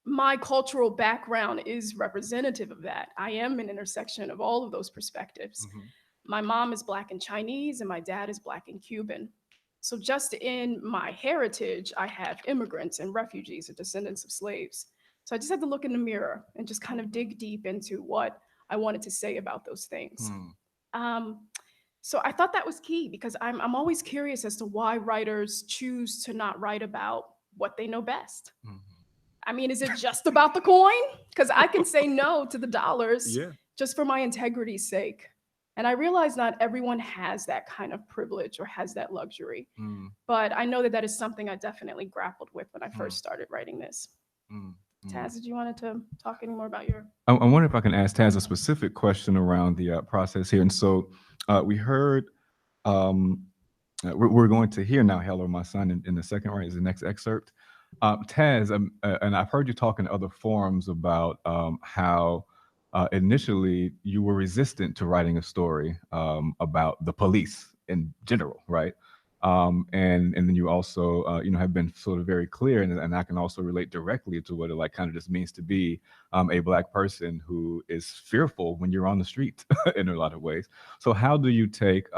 My cultural background is representative of that. I am an intersection of all of those perspectives. My mom is Black and Chinese, and my dad is Black and Cuban. So just in my heritage, I have immigrants and refugees and descendants of slaves. So I just had to look in the mirror and just kind of dig deep into what I wanted to say about those things. So I thought that was key because I'm always curious as to why writers choose to not write about what they know best. I mean, is it just about the coin? Because I can say no to the dollars just for my integrity's sake. And I realize not everyone has that kind of privilege or has that luxury. But I know that that is something I definitely grappled with when I first started writing this. Taz, did you want to talk any more about your... I wonder if I can ask Taz a specific question around the process here. And so we heard, we're going to hear now Hello, My Son in the second, right, is the next excerpt. Taz, and I've heard you talk in other forums about how initially you were resistant to writing a story about the police in general, right? And then you also, you know, have been sort of very clear, and I can also relate directly to what it like kind of just means to be a Black person who is fearful when you're on the street in a lot of ways. So how do you take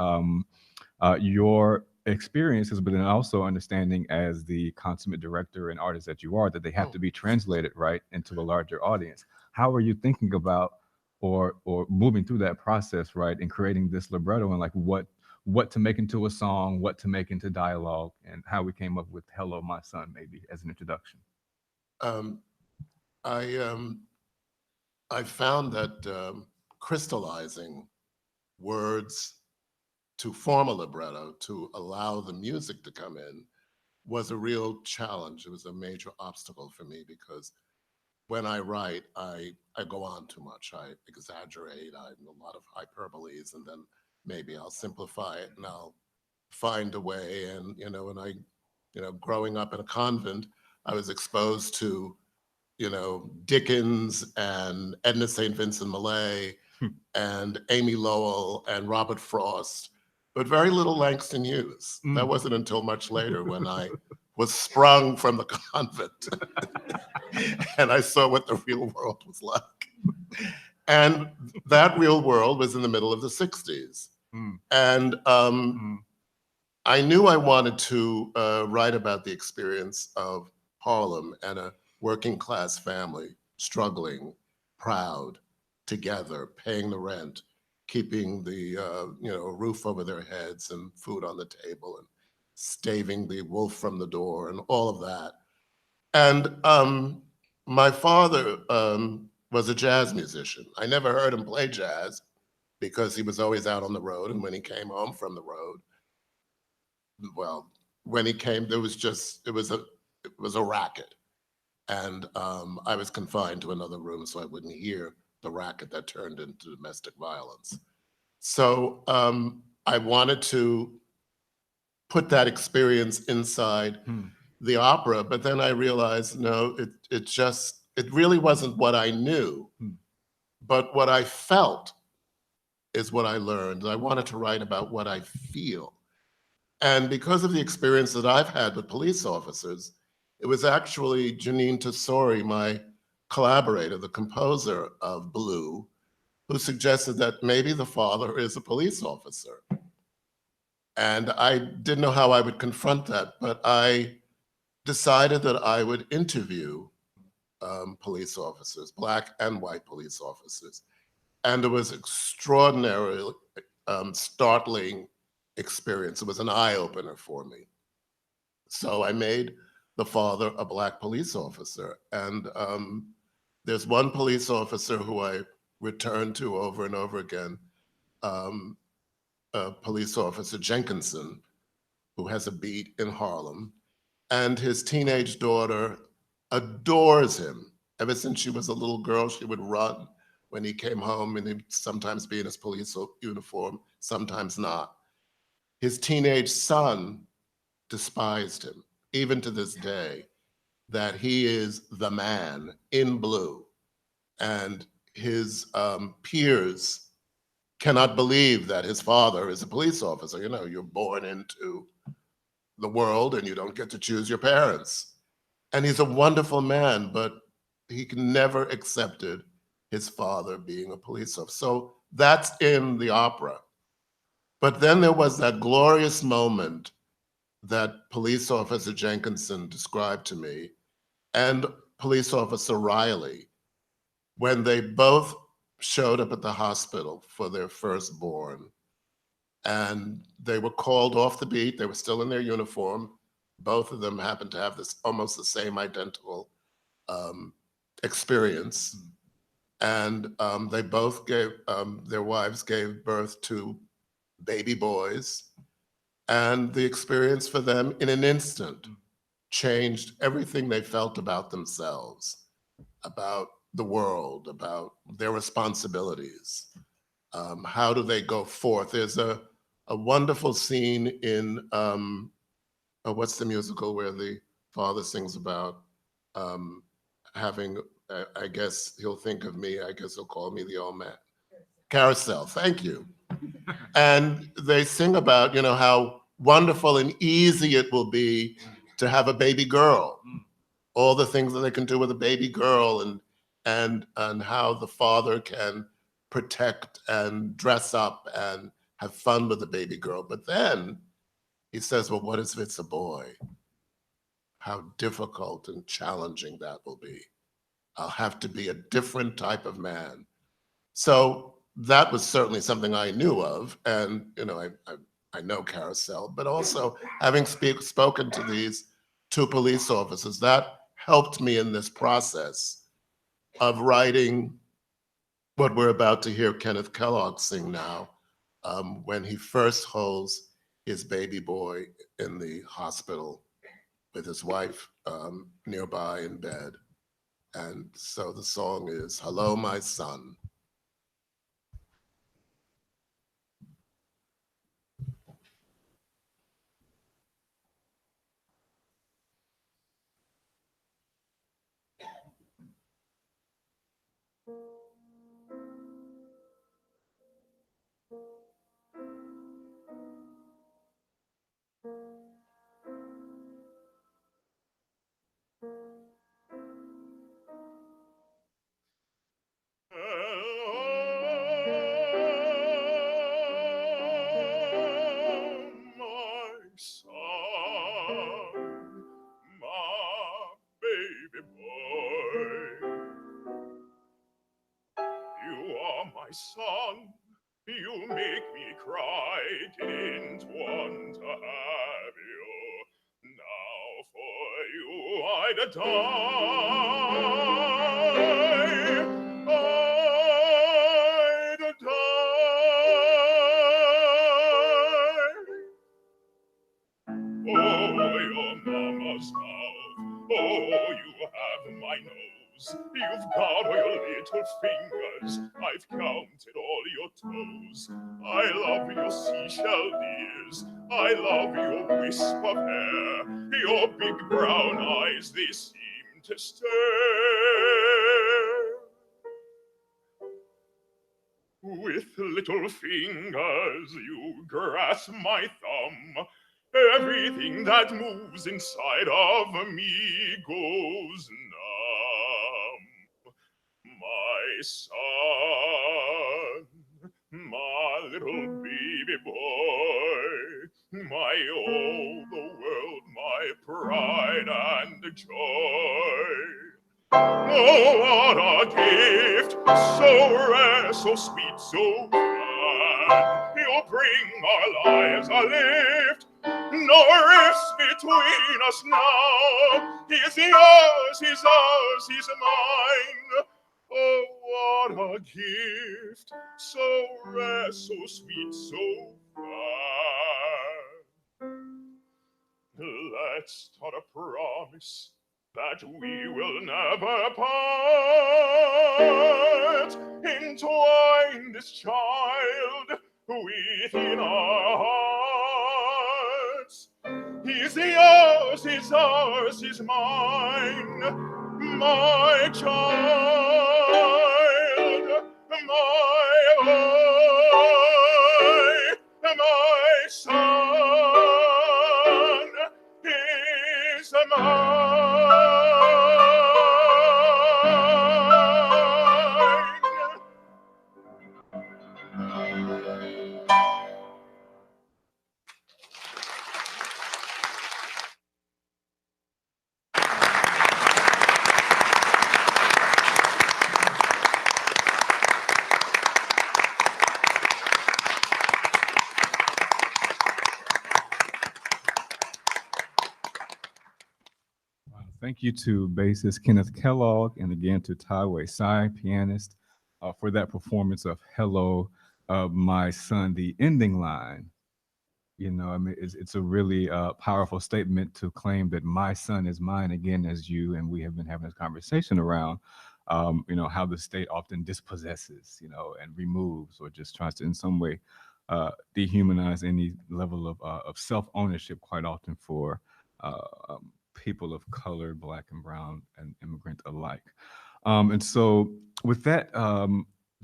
your experiences, but then also understanding as the consummate director and artist that you are, that they have to be translated right into a larger audience? How are you thinking about or moving through that process, right, and creating this libretto and like what to make into a song, what to make into dialogue, and how we came up with Hello, My Son, maybe as an introduction? I found that crystallizing words to form a libretto, to allow the music to come in, was a real challenge. It was a major obstacle for me because when I write, I go on too much. I exaggerate. I have a lot of hyperboles, and then maybe I'll simplify it and I'll find a way. And, you know, growing up in a convent, I was exposed to, you know, Dickens and Edna St. Vincent Millay and Amy Lowell and Robert Frost, but very little Langston Hughes. That wasn't until much later when I was sprung from the convent and I saw what the real world was like. And that real world was in the middle of the 60s. And I knew I wanted to write about the experience of Harlem and a working class family struggling, proud, together, paying the rent, keeping the roof over their heads and food on the table, and staving the wolf from the door, and all of that. And my father was a jazz musician. I never heard him play jazz because he was always out on the road, and when he came home from the road, well, when he came, it was a racket. And I was confined to another room so I wouldn't hear the racket that turned into domestic violence. So I wanted to put that experience inside the opera, but then I realized, no, it really wasn't what I knew, but what I felt is what I learned. I wanted to write about what I feel. And because of the experience that I've had with police officers, it was actually Janine Tesori, my collaborator, the composer of Blue, who suggested that maybe the father is a police officer. And I didn't know how I would confront that, but I decided that I would interview police officers, Black and white police officers. And it was extraordinarily startling experience. It was an eye-opener for me. So I made the father a Black police officer. And there's one police officer who I returned to over and over again, Police Officer Jenkinson, who has a beat in Harlem. And his teenage daughter adores him. Ever since she was a little girl, she would run when he came home, and he'd sometimes be in his police uniform, sometimes not. His teenage son despised him, even to this day. that he is the man in blue, and his peers cannot believe that his father is a police officer. You know, you're born into the world and you don't get to choose your parents. And he's a wonderful man, but he never accepted his father being a police officer. So that's in the opera. But then there was that glorious moment that Police Officer Jenkinson described to me and Police Officer Riley, when they both showed up at the hospital for their firstborn. And they were called off the beat. They were still in their uniform. Both of them happened to have this almost the same identical experience. And they both gave, their wives gave birth to baby boys. And the experience for them in an instant changed everything they felt about themselves, about the world, about their responsibilities. How do they go forth? There's a wonderful scene in, what's the musical where the father sings about having, I guess he'll think of me, I guess he'll call me the old man. Carousel, thank you. And they sing about, you know, how wonderful and easy it will be to have a baby girl. All the things that they can do with a baby girl, and how the father can protect and dress up and have fun with the baby girl. But then he says, well, what if it's a boy? How difficult and challenging that will be. I'll have to be a different type of man. So that was certainly something I knew of. And, you know, I know Carousel, but also having spoken to these two police officers, that helped me in this process of writing what we're about to hear Kenneth Kellogg sing now, when he first holds his baby boy in the hospital with his wife nearby in bed. And so the song is Hello, My Son. Son, you make me cry, didn't want to have you. Now for you I'd die, I'd die. Oh, your mama's mouth, oh, you have my nose. You've got all your little fingers, I've counted all your toes. I love your seashell ears, I love your wisp of hair, your big brown eyes, they seem to stare. With little fingers you grasp my thumb, everything that moves inside of me goes numb. My son, my little baby boy, my all the world, my pride and joy. Oh, what a gift, so rare, so sweet, so grand. You bring our lives a lift, no rifts between us now. He's yours, he's ours, he's mine. Oh, what a gift, so rare, so sweet, so fine. Let's start a promise that we will never part. Entwine this child within our hearts. He's yours, he's ours, he's mine. my child, my boy, my son is mine. Thank you to bassist Kenneth Kellogg and again to Taiwei Tsai, pianist, for that performance of Hello, My Son, the ending line. You know, I mean, it's a really powerful statement to claim that my son is mine again, as you and we have been having this conversation around, you know, how the state often dispossesses, you know, and removes or just tries to in some way dehumanize any level of self-ownership quite often for people of color, Black and brown and immigrant alike. And so with that,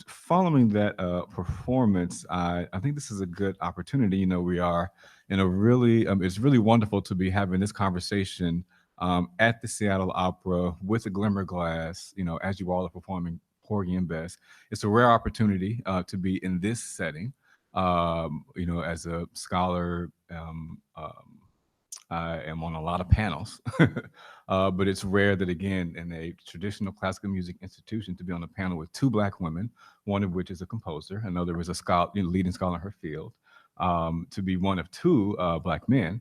following that performance, I think this is a good opportunity. You know, we are in a really, it's really wonderful to be having this conversation at the Seattle Opera with the Glimmerglass, you know, as you all are performing Porgy and Bess. It's a rare opportunity to be in this setting. You know, as a scholar, I am on a lot of panels, but it's rare that, again, in a traditional classical music institution, to be on a panel with two Black women, one of which is a composer, another is a scholar, you know, leading scholar in her field, to be one of two Black men,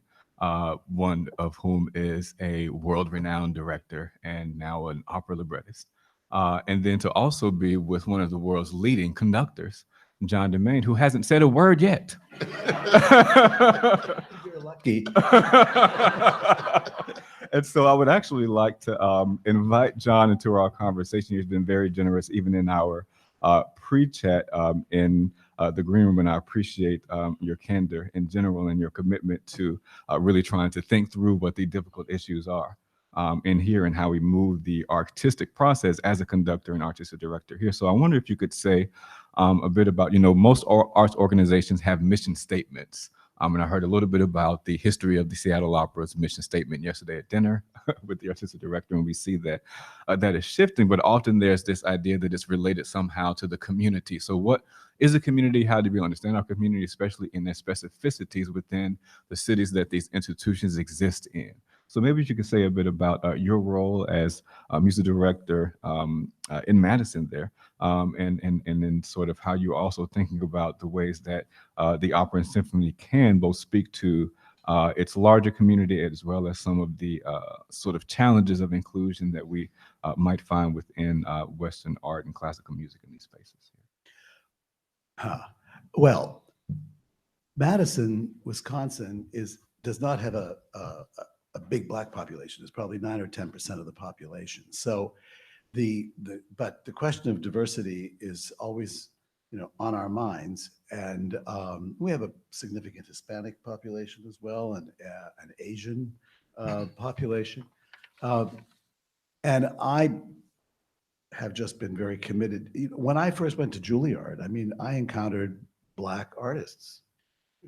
one of whom is a world-renowned director and now an opera librettist, and then to also be with one of the world's leading conductors, John DeMain, who hasn't said a word yet. You're lucky. And so I would actually like to invite John into our conversation. He's been very generous, even in our pre-chat in the green room, and I appreciate your candor in general and your commitment to really trying to think through what the difficult issues are in here and how we move the artistic process as a conductor and artistic director here. So I wonder if you could say a bit about, you know, most arts organizations have mission statements. And I heard a little bit about the history of the Seattle Opera's mission statement yesterday at dinner with the artistic director, and we see that that is shifting, but often there's this idea that it's related somehow to the community. So what is a community? How do we understand our community, especially in their specificities within the cities that these institutions exist in? So maybe you could say a bit about your role as a music director in Madison there, and then sort of how you're also thinking about the ways that the opera and symphony can both speak to its larger community as well as some of the sort of challenges of inclusion that we might find within Western art and classical music in these spaces. Well, Madison, Wisconsin does not have a big Black population. It's probably 9 or 10% of the population. So but the question of diversity is always, you know, on our minds. And we have a significant Hispanic population as well, and an Asian population. And I have just been very committed. When I first went to Juilliard, I mean, I encountered Black artists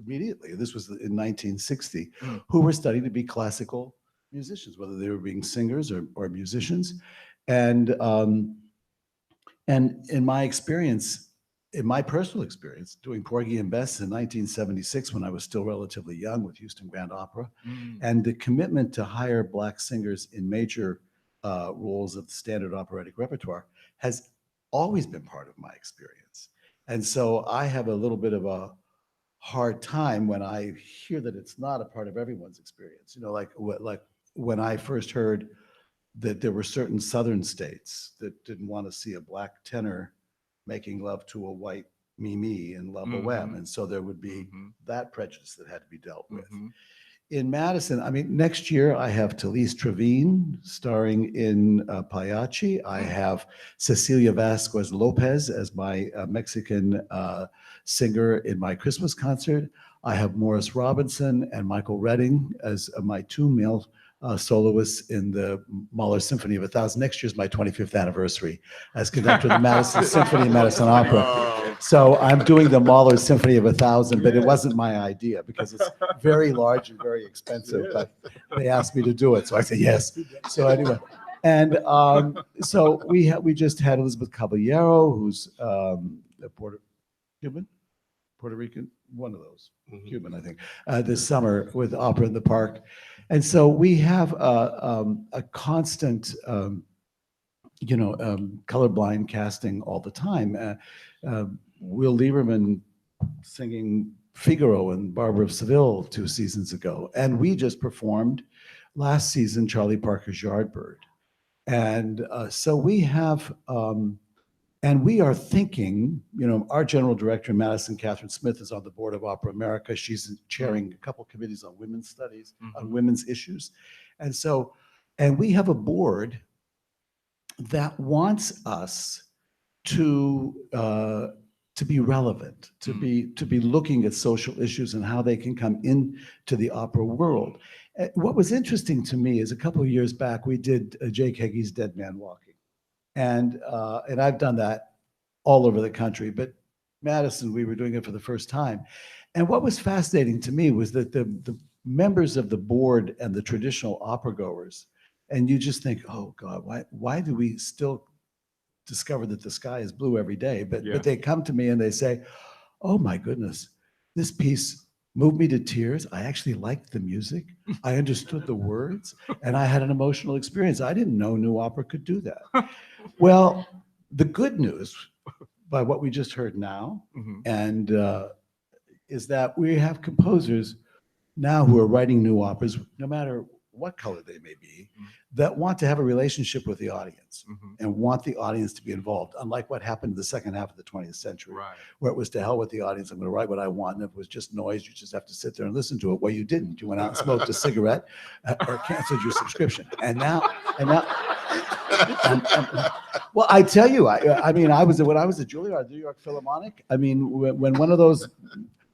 immediately. This was in 1960, who were studying to be classical musicians, whether they were being singers or musicians. And in my experience, in my personal experience, doing Porgy and Bess in 1976, when I was still relatively young with Houston Grand Opera, and the commitment to hire Black singers in major roles of the standard operatic repertoire has always been part of my experience. And so I have a little bit of a hard time when I hear that it's not a part of everyone's experience. You know, like when I first heard that there were certain Southern states that didn't want to see a Black tenor making love to a white Mimi in La Boheme. And so there would be that prejudice that had to be dealt with. In Madison, I mean, next year I have Talise Trevine starring in Pagliacci. I have Cecilia Vasquez Lopez as my Mexican singer in my Christmas concert. I have Morris Robinson and Michael Redding as my two male soloist in the Mahler Symphony of 1,000. Next year's my 25th anniversary as conductor of the Madison Symphony and Madison Opera. So I'm doing the Mahler Symphony of 1,000, but it wasn't my idea because it's very large and very expensive. But they asked me to do it, so I said yes. So anyway, and so we just had Elizabeth Caballero, who's Puerto Rican, one of those, Cuban, I think, this summer with Opera in the Park. And so we have a constant, colorblind casting all the time. Will Lieberman singing Figaro and Barbara of Seville 2 seasons ago. And we just performed last season Charlie Parker's Yardbird. And so we have, and we are thinking, our general director, Madison Catherine Smith, is on the board of Opera America. She's chairing a couple committees on women's studies, on women's issues. And so, and we have a board that wants us to be relevant, to be looking at social issues and how they can come into the opera world. What was interesting to me is a couple of years back, we did Jake Heggie's Dead Man Walking. And I've done that all over the country, but Madison, we were doing it for the first time. And what was fascinating to me was that the members of the board and the traditional opera goers, and you just think, oh God, why do we still discover that the sky is blue every day? But they come to me and they say, oh my goodness, this piece moved me to tears. I actually liked the music. I understood the words, and I had an emotional experience. I didn't know new opera could do that. Well, the good news, by what we just heard now, and is that we have composers now who are writing new operas, no matter what color they may be, that want to have a relationship with the audience and want the audience to be involved, unlike what happened in the second half of the 20th century, where it was to hell with the audience, I'm going to write what I want, and if it was just noise, you just have to sit there and listen to it. Well, you didn't. You went out and smoked a cigarette or canceled your subscription. And now, well, I tell you, I mean, when I was at Juilliard, New York Philharmonic, I mean, when one of those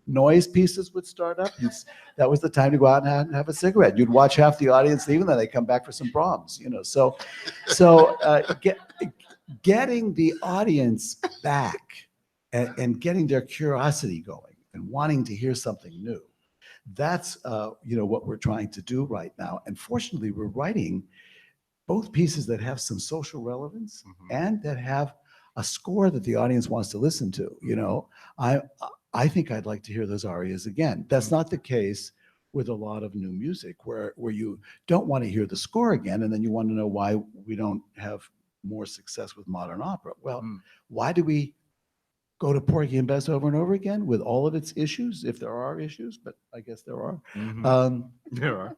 noise pieces would start up, that was the time to go out and have a cigarette. You'd watch half the audience leave, and then they come back for some Brahms, So getting the audience back and getting their curiosity going and wanting to hear something new, that's what we're trying to do right now. And fortunately, we're writing both pieces that have some social relevance and that have a score that the audience wants to listen to. I think I'd like to hear those arias again. That's not the case with a lot of new music where you don't want to hear the score again, and then you want to know why we don't have more success with modern opera. Well, why do we go to Porgy and Bess over and over again with all of its issues, if there are issues, but I guess there are. There are.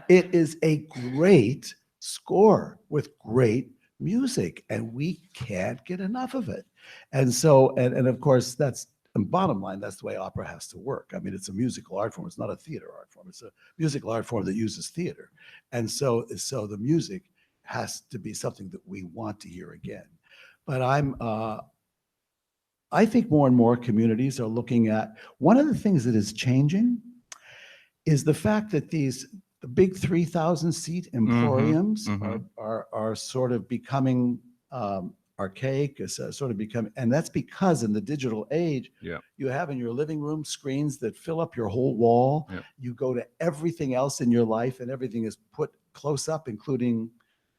It is a great score with great music, and we can't get enough of it. And so, and of course, that's the bottom line. That's the way opera has to work. I mean, it's a musical art form. It's not a theater art form. It's a musical art form that uses theater. And so the music has to be something that we want to hear again. But I think more and more communities are looking at, one of the things that is changing is the fact that the big 3,000 seat emporiums are sort of becoming archaic, sort of becoming, and that's because in the digital age, you have in your living room screens that fill up your whole wall. You go to everything else in your life, and everything is put close up, including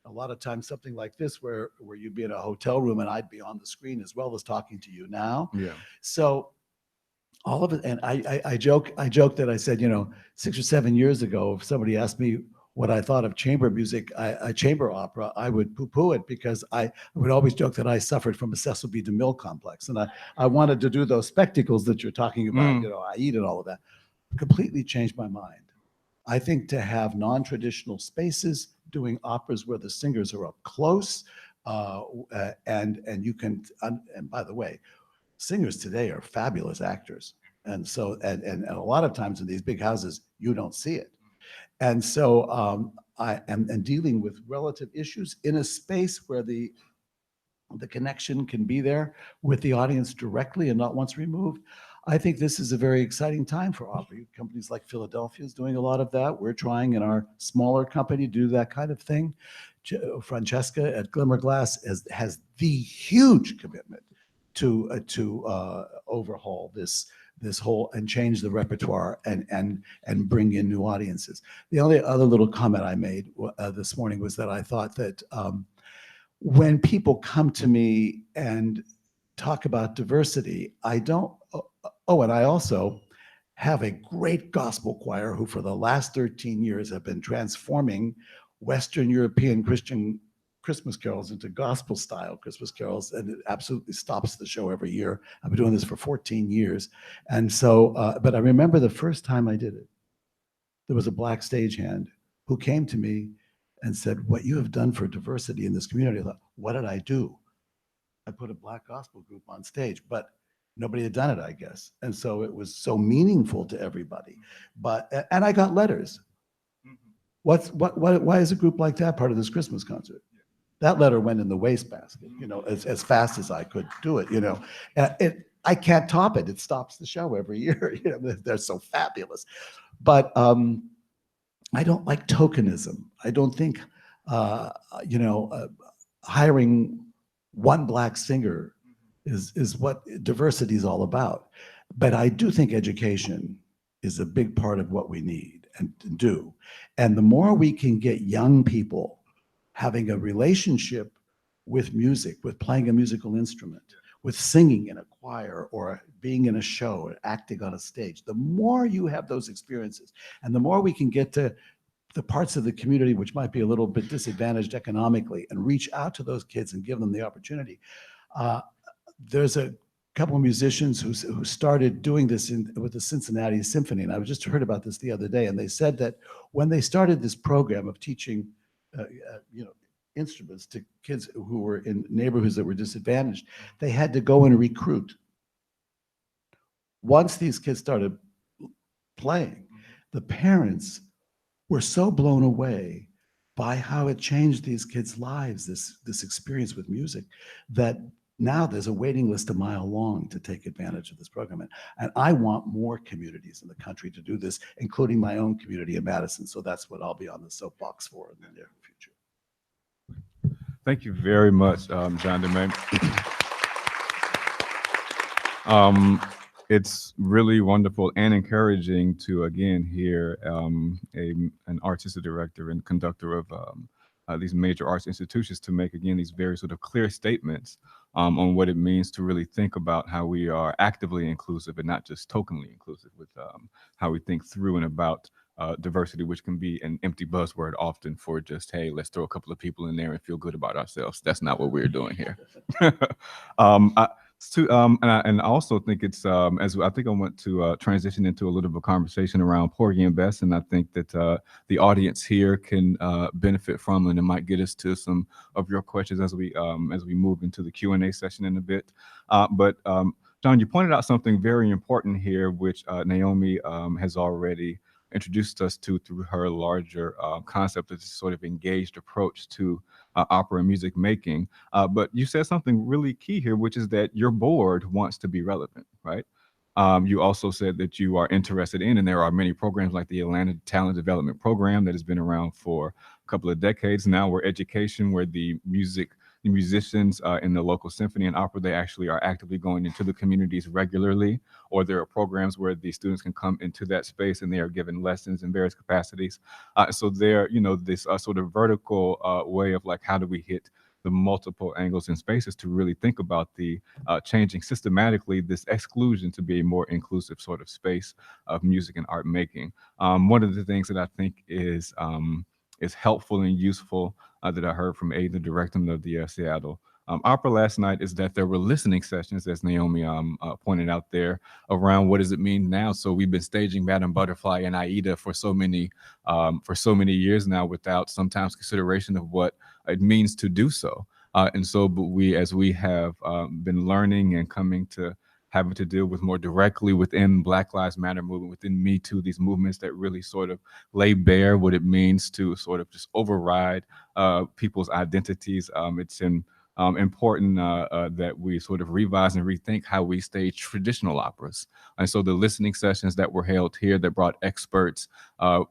a lot of times something like this, where you'd be in a hotel room and I'd be on the screen as well as talking to you now. So all of it, and I joke that I said, 6 or 7 years ago, if somebody asked me what I thought of chamber music, chamber opera, I would poo-poo it, because I would always joke that I suffered from a Cecil B. DeMille complex, and I wanted to do those spectacles that you're talking about, I eat and all of that. Completely changed my mind. I think to have non-traditional spaces, doing operas where the singers are up close, and you can, and by the way, singers today are fabulous actors. And so, and a lot of times in these big houses, you don't see it. And so I am dealing with relative issues in a space where the connection can be there with the audience directly and not once removed. I think this is a very exciting time for opera. Companies like Philadelphia is doing a lot of that. We're trying in our smaller company to do that kind of thing. Francesca at Glimmerglass has the huge commitment to overhaul this whole and change the repertoire and bring in new audiences. The only other little comment I made this morning was that I thought that when people come to me and talk about diversity, I don't. Oh, and I also have a great gospel choir who for the last 13 years have been transforming Western European Christian Christmas carols into gospel style Christmas carols, and it absolutely stops the show every year. I've been doing this for 14 years. And so, but I remember the first time I did it, there was a black stagehand who came to me and said, "What you have done for diversity in this community." I thought, what did I do? I put a black gospel group on stage, but nobody had done it, I guess. And so it was so meaningful to everybody. And I got letters. Why is a group like that part of this Christmas concert? That letter went in the wastebasket, as fast as I could do it, I can't top it. It stops the show every year. They're so fabulous. But I don't like tokenism. I don't think, hiring one black singer is what diversity is all about. But I do think education is a big part of what we need and do. And the more we can get young people having a relationship with music, with playing a musical instrument, with singing in a choir or being in a show or acting on a stage, the more you have those experiences and the more we can get to the parts of the community which might be a little bit disadvantaged economically and reach out to those kids and give them the opportunity. There's a couple of musicians who started doing this with the Cincinnati Symphony, and I just heard about this the other day, and they said that when they started this program of teaching instruments to kids who were in neighborhoods that were disadvantaged, they had to go and recruit. Once these kids started playing, the parents were so blown away by how it changed these kids' lives, this experience with music, that now there's a waiting list a mile long to take advantage of this program. And I want more communities in the country to do this, including my own community in Madison. So that's what I'll be on the soapbox for in the near future. Thank you very much, John DeMain. It's really wonderful and encouraging to again hear an artistic director and conductor of these major arts institutions to make again these very sort of clear statements on what it means to really think about how we are actively inclusive and not just tokenly inclusive with how we think through and about diversity, which can be an empty buzzword often for just, hey, let's throw a couple of people in there and feel good about ourselves. That's not what we're doing here. And I also think it's as I think I want to transition into a little bit of a conversation around Porgy and Bess, and I think that the audience here can benefit from, and it might get us to some of your questions as we move into the Q&A session in a bit. But John, you pointed out something very important here, which Naomi has already introduced us to through her larger concept of this sort of engaged approach to opera and music making. But you said something really key here, which is that your board wants to be relevant, right? You also said that you are interested in, and there are many programs like the Atlanta Talent Development Program that has been around for a couple of decades now, where education, where the musicians in the local symphony and opera, they actually are actively going into the communities regularly, or there are programs where the students can come into that space and they are given lessons in various capacities. So there, this sort of vertical way of like, how do we hit the multiple angles and spaces to really think about the changing systematically this exclusion to be a more inclusive sort of space of music and art making. One of the things that I think is helpful and useful that I heard from the director of the Seattle Opera last night is that there were listening sessions, as Naomi pointed out there, around what does it mean now. So we've been staging Madame Butterfly and Aida for so many years now without sometimes consideration of what it means to do so. And so but as we have been learning and coming to having to deal with more directly within Black Lives Matter movement, within Me Too, these movements that really sort of lay bare what it means to sort of just override people's identities. It's in important that we sort of revise and rethink how we stage traditional operas. And so the listening sessions that were held here that brought experts,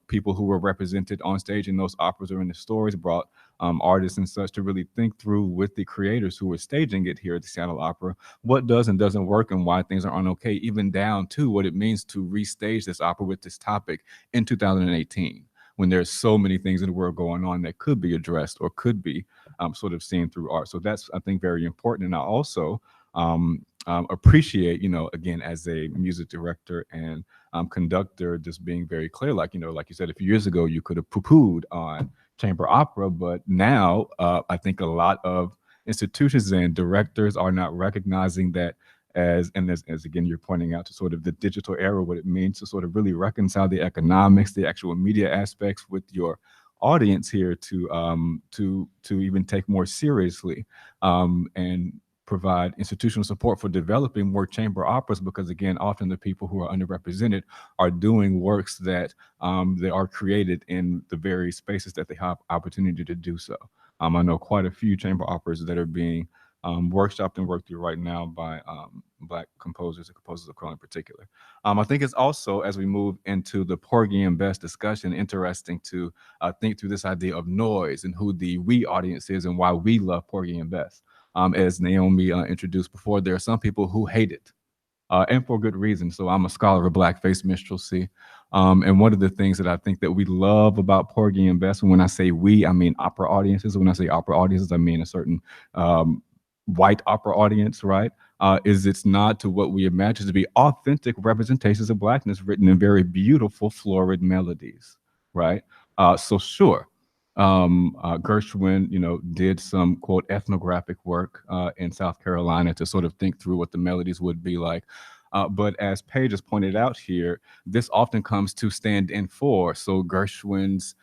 people who were represented on stage in those operas or in the stories, brought artists and such to really think through with the creators who were staging it here at the Seattle Opera, what does and doesn't work and why things are okay, even down to what it means to restage this opera with this topic in 2018, when there's so many things in the world going on that could be addressed or could be sort of seen through art. So that's, I think, very important. And I also appreciate, again, as a music director and conductor, just being very clear, like you said, a few years ago, you could have poo-pooed on chamber opera, but now I think a lot of institutions and directors are not recognizing that as again, you're pointing out, to sort of the digital era, what it means to sort of really reconcile the economics, the actual media aspects with your audience here to even take more seriously and provide institutional support for developing more chamber operas, because again, often the people who are underrepresented are doing works that they are created in the very spaces that they have opportunity to do so. I know quite a few chamber operas that are being workshopped and worked through right now by Black composers and composers of color in particular. I think it's also, as we move into the Porgy and Bess discussion, interesting to think through this idea of noise and who the we audience is and why we love Porgy and Bess. As Naomi introduced before, there are some people who hate it, and for good reason. So I'm a scholar of blackface minstrelsy. And one of the things that I think that we love about Porgy and Bess, and when I say we, I mean opera audiences. When I say opera audiences, I mean a certain white opera audience, right? Is its nod to what we imagine to be authentic representations of Blackness written in very beautiful, florid melodies, right? So sure, Gershwin, did some, quote, ethnographic work in South Carolina to sort of think through what the melodies would be like. But as Paige has pointed out here, this often comes to stand in for. So Gershwin's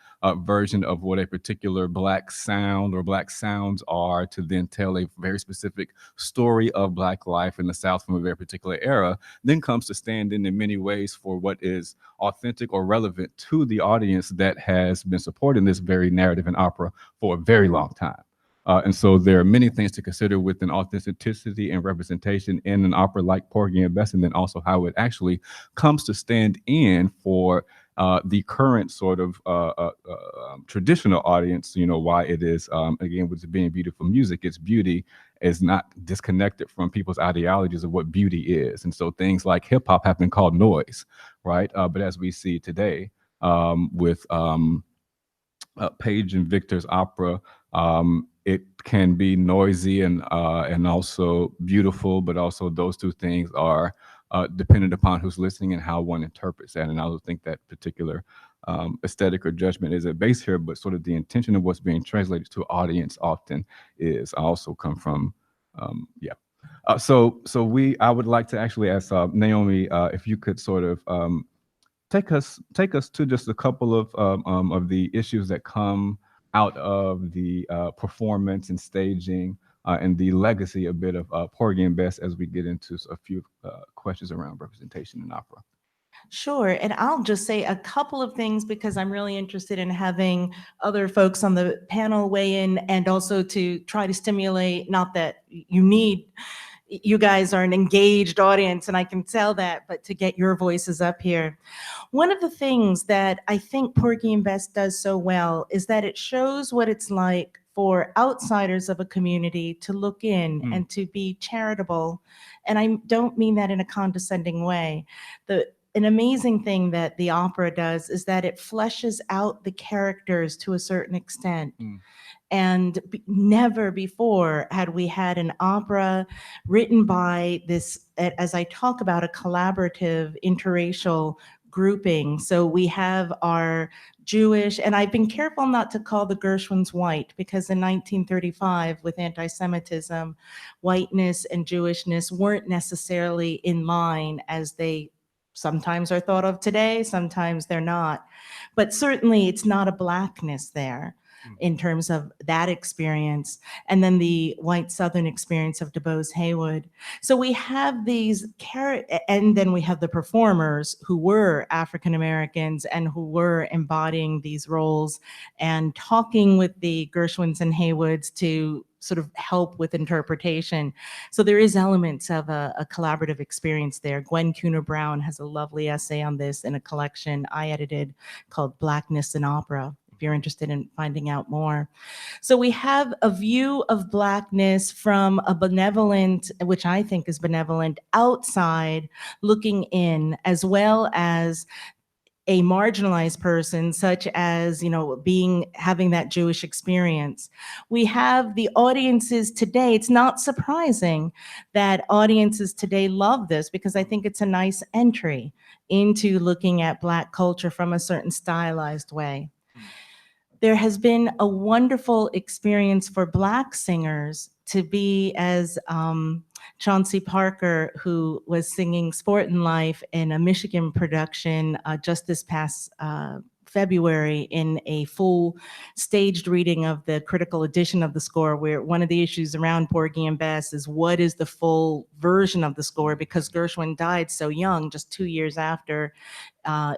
version of what a particular Black sound or Black sounds are to then tell a very specific story of Black life in the South from a very particular era, then comes to stand in many ways for what is authentic or relevant to the audience that has been supporting this very narrative in opera for a very long time. And so there are many things to consider with an authenticity and representation in an opera like Porgy and Bess, and then also how it actually comes to stand in for the current sort of traditional audience, why it is, again, with it being beautiful music, its beauty is not disconnected from people's ideologies of what beauty is. And so things like hip hop have been called noise, right? But as we see today with Paige and Victor's opera, it can be noisy and also beautiful, but also those two things are dependent upon who's listening and how one interprets that. And I don't think that particular aesthetic or judgment is at base here, but sort of the intention of what's being translated to audience often is also come from, yeah. So I would like to actually ask Naomi if you could sort of take us to just a couple of the issues that come out of the performance and staging and the legacy a bit of Porgy and Bess as we get into a few questions around representation in opera. Sure. And I'll just say a couple of things because I'm really interested in having other folks on the panel weigh in and also to try to stimulate, not that you guys are an engaged audience and I can tell that, but to get your voices up here. One of the things that I think Porgy and Bess does so well is that it shows what it's like for outsiders of a community to look in and to be charitable. And I don't mean that in a condescending way. An amazing thing that the opera does is that it fleshes out the characters to a certain extent. And never before had we had an opera written by this, as I talk about, a collaborative interracial grouping. So we have our Jewish, and I've been careful not to call the Gershwins white because in 1935 with anti-Semitism, whiteness and Jewishness weren't necessarily in line as they sometimes are thought of today, sometimes they're not. But certainly it's not a Blackness there. in terms of that experience, and then the white Southern experience of DuBose Haywood. So we have these and then we have the performers who were African Americans and who were embodying these roles and talking with the Gershwins and Haywoods to sort of help with interpretation. So there is elements of a collaborative experience there. Gwen Cooner Brown has a lovely essay on this in a collection I edited called Blackness in Opera, if you're interested in finding out more. So we have a view of Blackness from a benevolent, which I think is benevolent, outside looking in, as well as a marginalized person, such as, having that Jewish experience. We have the audiences today. It's not surprising that audiences today love this, because I think it's a nice entry into looking at Black culture from a certain stylized way. There has been a wonderful experience for Black singers to be as Chauncey Parker, who was singing Sport and Life in a Michigan production just this past February in a full staged reading of the critical edition of the score, where one of the issues around Porgy and Bess is what is the full version of the score, because Gershwin died so young, just 2 years after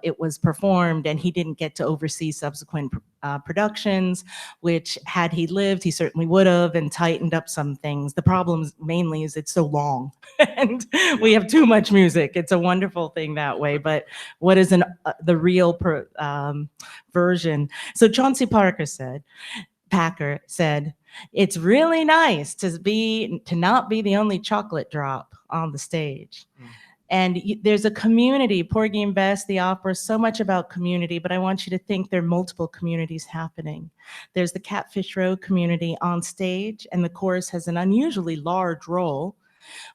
it was performed, and he didn't get to oversee subsequent productions, which had he lived, he certainly would have, and tightened up some things. The problem mainly is it's so long and we have too much music. It's a wonderful thing that way, but what is the real version? So Chauncey Packer said, it's really nice to not be the only chocolate drop on the stage. And there's a community, Porgy and Bess, the opera, so much about community, but I want you to think there are multiple communities happening. There's the Catfish Row community on stage, and the chorus has an unusually large role,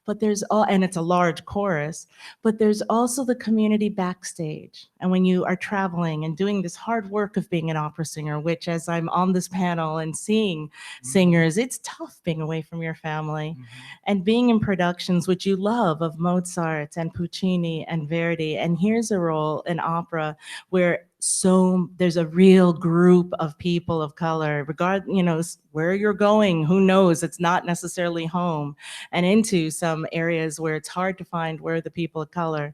but and it's a large chorus, but there's also the community backstage. And when you are traveling and doing this hard work of being an opera singer, which, as I'm on this panel and seeing singers, it's tough being away from your family and being in productions which you love of Mozart and Puccini and Verdi. And here's a role in opera where there's a real group of people of color, where you're going, who knows, it's not necessarily home, and into some areas where it's hard to find where the people of color.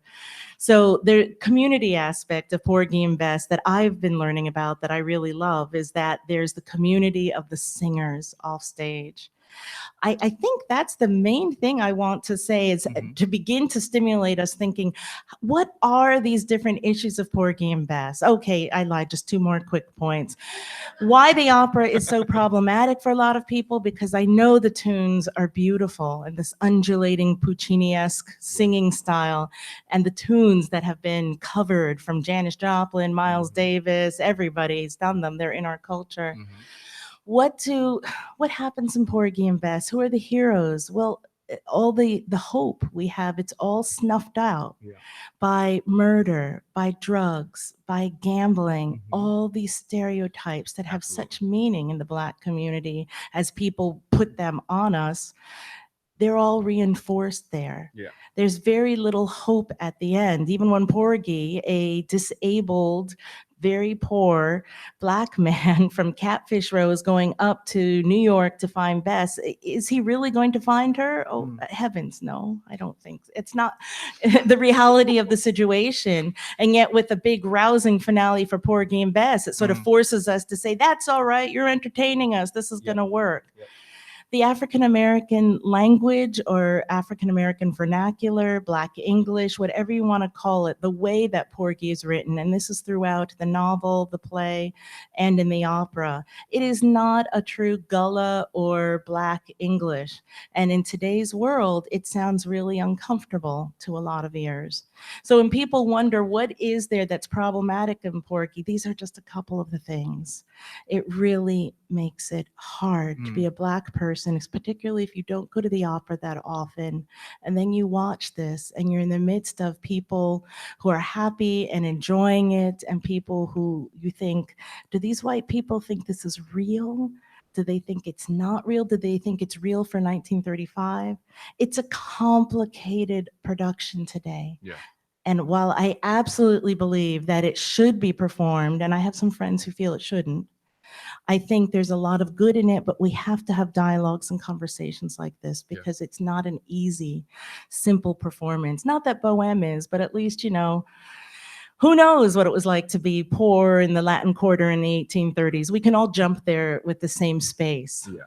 So the community aspect of Porgy and Bess that I've been learning about that I really love is that there's the community of the singers off stage. I think that's the main thing I want to say, is to begin to stimulate us thinking, what are these different issues of Porgy and Bess? Okay, I lied, just 2 more quick points. Why the opera is so problematic for a lot of people, because I know the tunes are beautiful and this undulating Puccini-esque singing style, and the tunes that have been covered from Janis Joplin, Miles Davis, everybody's done them, they're in our culture. What happens in Porgy and Bess? Who are the heroes? Well, all the hope we have, it's all snuffed out by murder, by drugs, by gambling, all these stereotypes that have such meaning in the Black community as people put them on us. They're all reinforced there. There's very little hope at the end. Even when Porgy, a disabled, very poor Black man from Catfish Row, is going up to New York to find Bess, is he really going to find her? Oh, heavens, no, I don't think. It's not the reality of the situation. And yet with a big rousing finale for Porgy and Bess, it sort of forces us to say, that's all right, you're entertaining us, this is gonna work. The African-American language or African-American vernacular, Black English, whatever you want to call it, the way that Porgy is written, and this is throughout the novel, the play, and in the opera, it is not a true Gullah or Black English. And in today's world, it sounds really uncomfortable to a lot of ears. So when people wonder what is there that's problematic in Porgy, these are just a couple of the things. It really makes it hard to be a Black person, particularly if you don't go to the opera that often, and then you watch this and you're in the midst of people who are happy and enjoying it, and people who you think, do these white people think this is real? Do they think it's not real? Do they think it's real for 1935? It's a complicated production today. And while I absolutely believe that it should be performed, and I have some friends who feel it shouldn't, I think there's a lot of good in it, but we have to have dialogues and conversations like this because it's not an easy, simple performance. Not that Bohème is, but at least, you know, who knows what it was like to be poor in the Latin Quarter in the 1830s. We can all jump there with the same space. Yeah.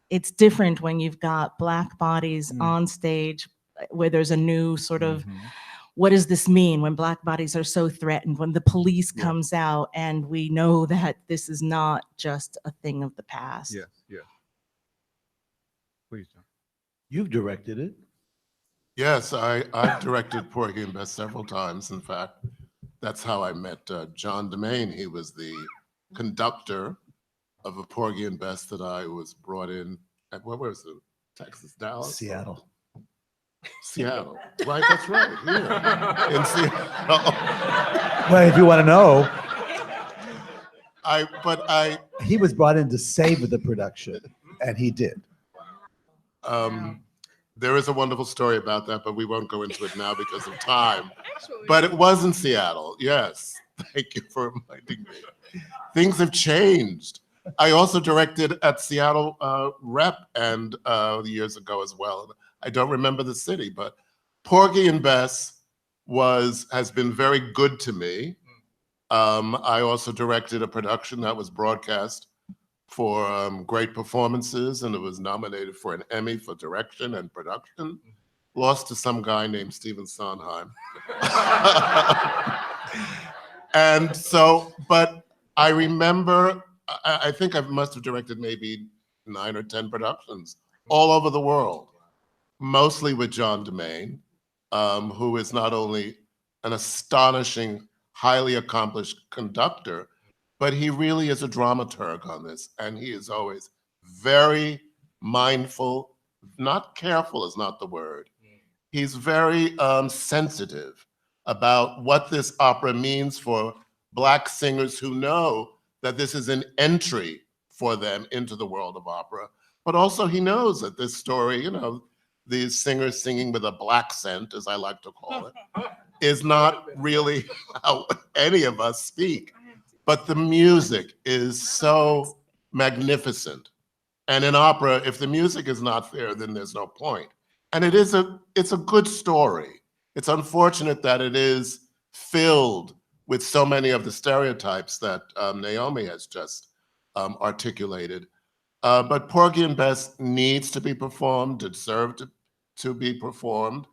It's different when you've got Black bodies on stage where there's a new sort of, what does this mean when Black bodies are so threatened, when the police comes out and we know that this is not just a thing of the past. Yes, yes. Please, John. You've directed it. Yes, I've directed Porgy and Bess several times. In fact, that's how I met John DeMain. He was the conductor of a Porgy and Bess that I was brought in at, what was it, Texas, Dallas? Seattle. Seattle, right, that's right, here in Seattle. Well, if you want to know, I he was brought in to save the production, and he did. There is a wonderful story about that, but we won't go into it now because of time. But it was in Seattle, yes. Thank you for reminding me. Things have changed. I also directed at Seattle Rep and years ago as well. I don't remember the city, but Porgy and Bess has been very good to me. I also directed a production that was broadcast for great performances, and it was nominated for an Emmy for direction and production. Lost to some guy named Stephen Sondheim. And so, but I remember, I think I must have directed maybe 9 or 10 productions all over the world, mostly with John DeMain, who is not only an astonishing, highly accomplished conductor, but he really is a dramaturg on this. And he is always very mindful, not careful is not the word. He's very sensitive about what this opera means for Black singers who know that this is an entry for them into the world of opera. But also he knows that this story, you know, these singers singing with a Black scent, as I like to call it, is not really how any of us speak. But the music is so magnificent. And in opera, if the music is not there, then there's no point. And it's a good story. It's unfortunate that it is filled with so many of the stereotypes that Naomi has just articulated. But Porgy and Bess needs to be performed, deserved to be performed,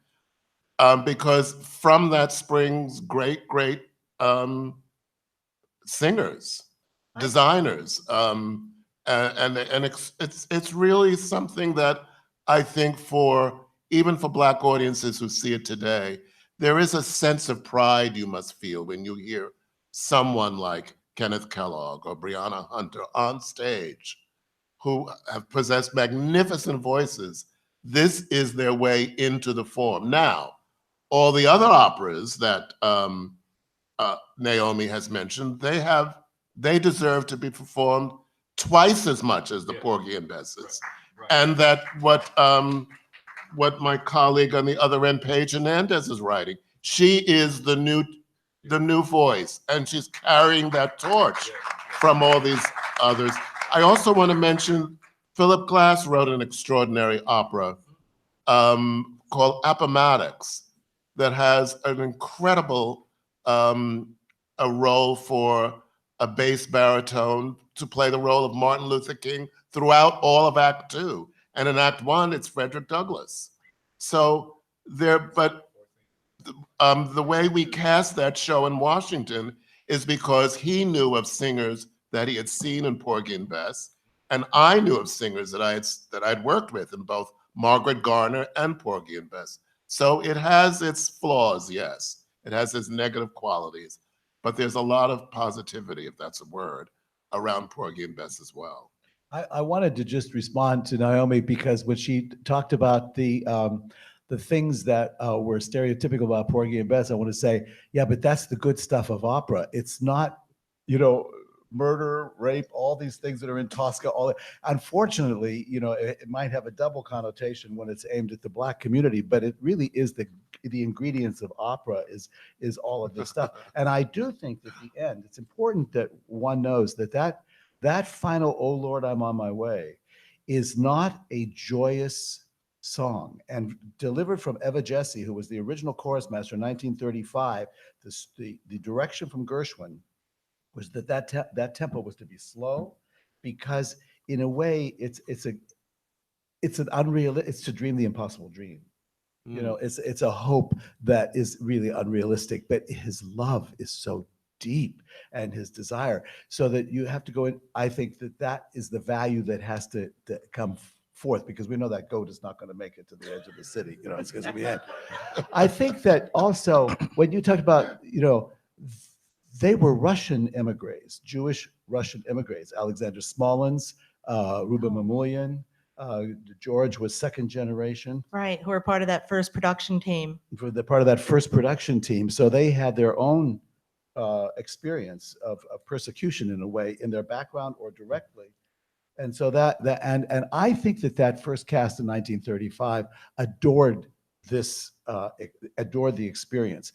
because from that springs great singers, designers, and it's really something that I think even for Black audiences who see it today, there is a sense of pride you must feel when you hear someone like Kenneth Kellogg or Brianna Hunter on stage who have possessed magnificent voices. This is their way into the form. Now, all the other operas that Naomi has mentioned, they deserve to be performed twice as much as the Porgy and Besses. Right. And that what my colleague on the other end, Paige Hernandez, is writing, she is the new voice, and she's carrying that torch from all these others. I also want to mention Philip Glass wrote an extraordinary opera called Appomattox that has an incredible a role for a bass baritone to play the role of Martin Luther King throughout all of Act 2. And in Act 1, it's Frederick Douglass. So the way we cast that show in Washington is because he knew of singers that he had seen in Porgy and Bess, and I knew of singers that I'd worked with in both Margaret Garner and Porgy and Bess. So it has its flaws, yes. It has its negative qualities, but there's a lot of positivity, if that's a word, around Porgy and Bess as well. I wanted to just respond to Naomi because when she talked about the things that were stereotypical about Porgy and Bess, I want to say, yeah, but that's the good stuff of opera. It's not, you know, murder, rape, all these things that are in Tosca. All that. Unfortunately, you know, it might have a double connotation when it's aimed at the Black community, but it really is the ingredients of opera is all of this stuff. And I do think that at the end, it's important that one knows that That final "Oh Lord, I'm on my way" is not a joyous song, and delivered from Eva Jesse, who was the original chorus master in 1935. The direction from Gershwin was that tempo was to be slow, because in a way it's an unreal, it's to dream the impossible dream. You know, it's a hope that is really unrealistic, but his love is so deep, and his desire, so that you have to go in. I think that is the value that has to come forth, because we know that goat is not going to make it to the edge of the city. You know, it's going to be end. I think that also, when you talked about, you know, they were Russian emigres, Jewish Russian emigres. Alexander Smolins, Ruben Mamoulian, George was second generation. Right, who are part of that first production team. For the part of that first production team. So they had their own experience of persecution, in a way, in their background or directly. And so and I think that first cast in 1935 adored this, adored the experience.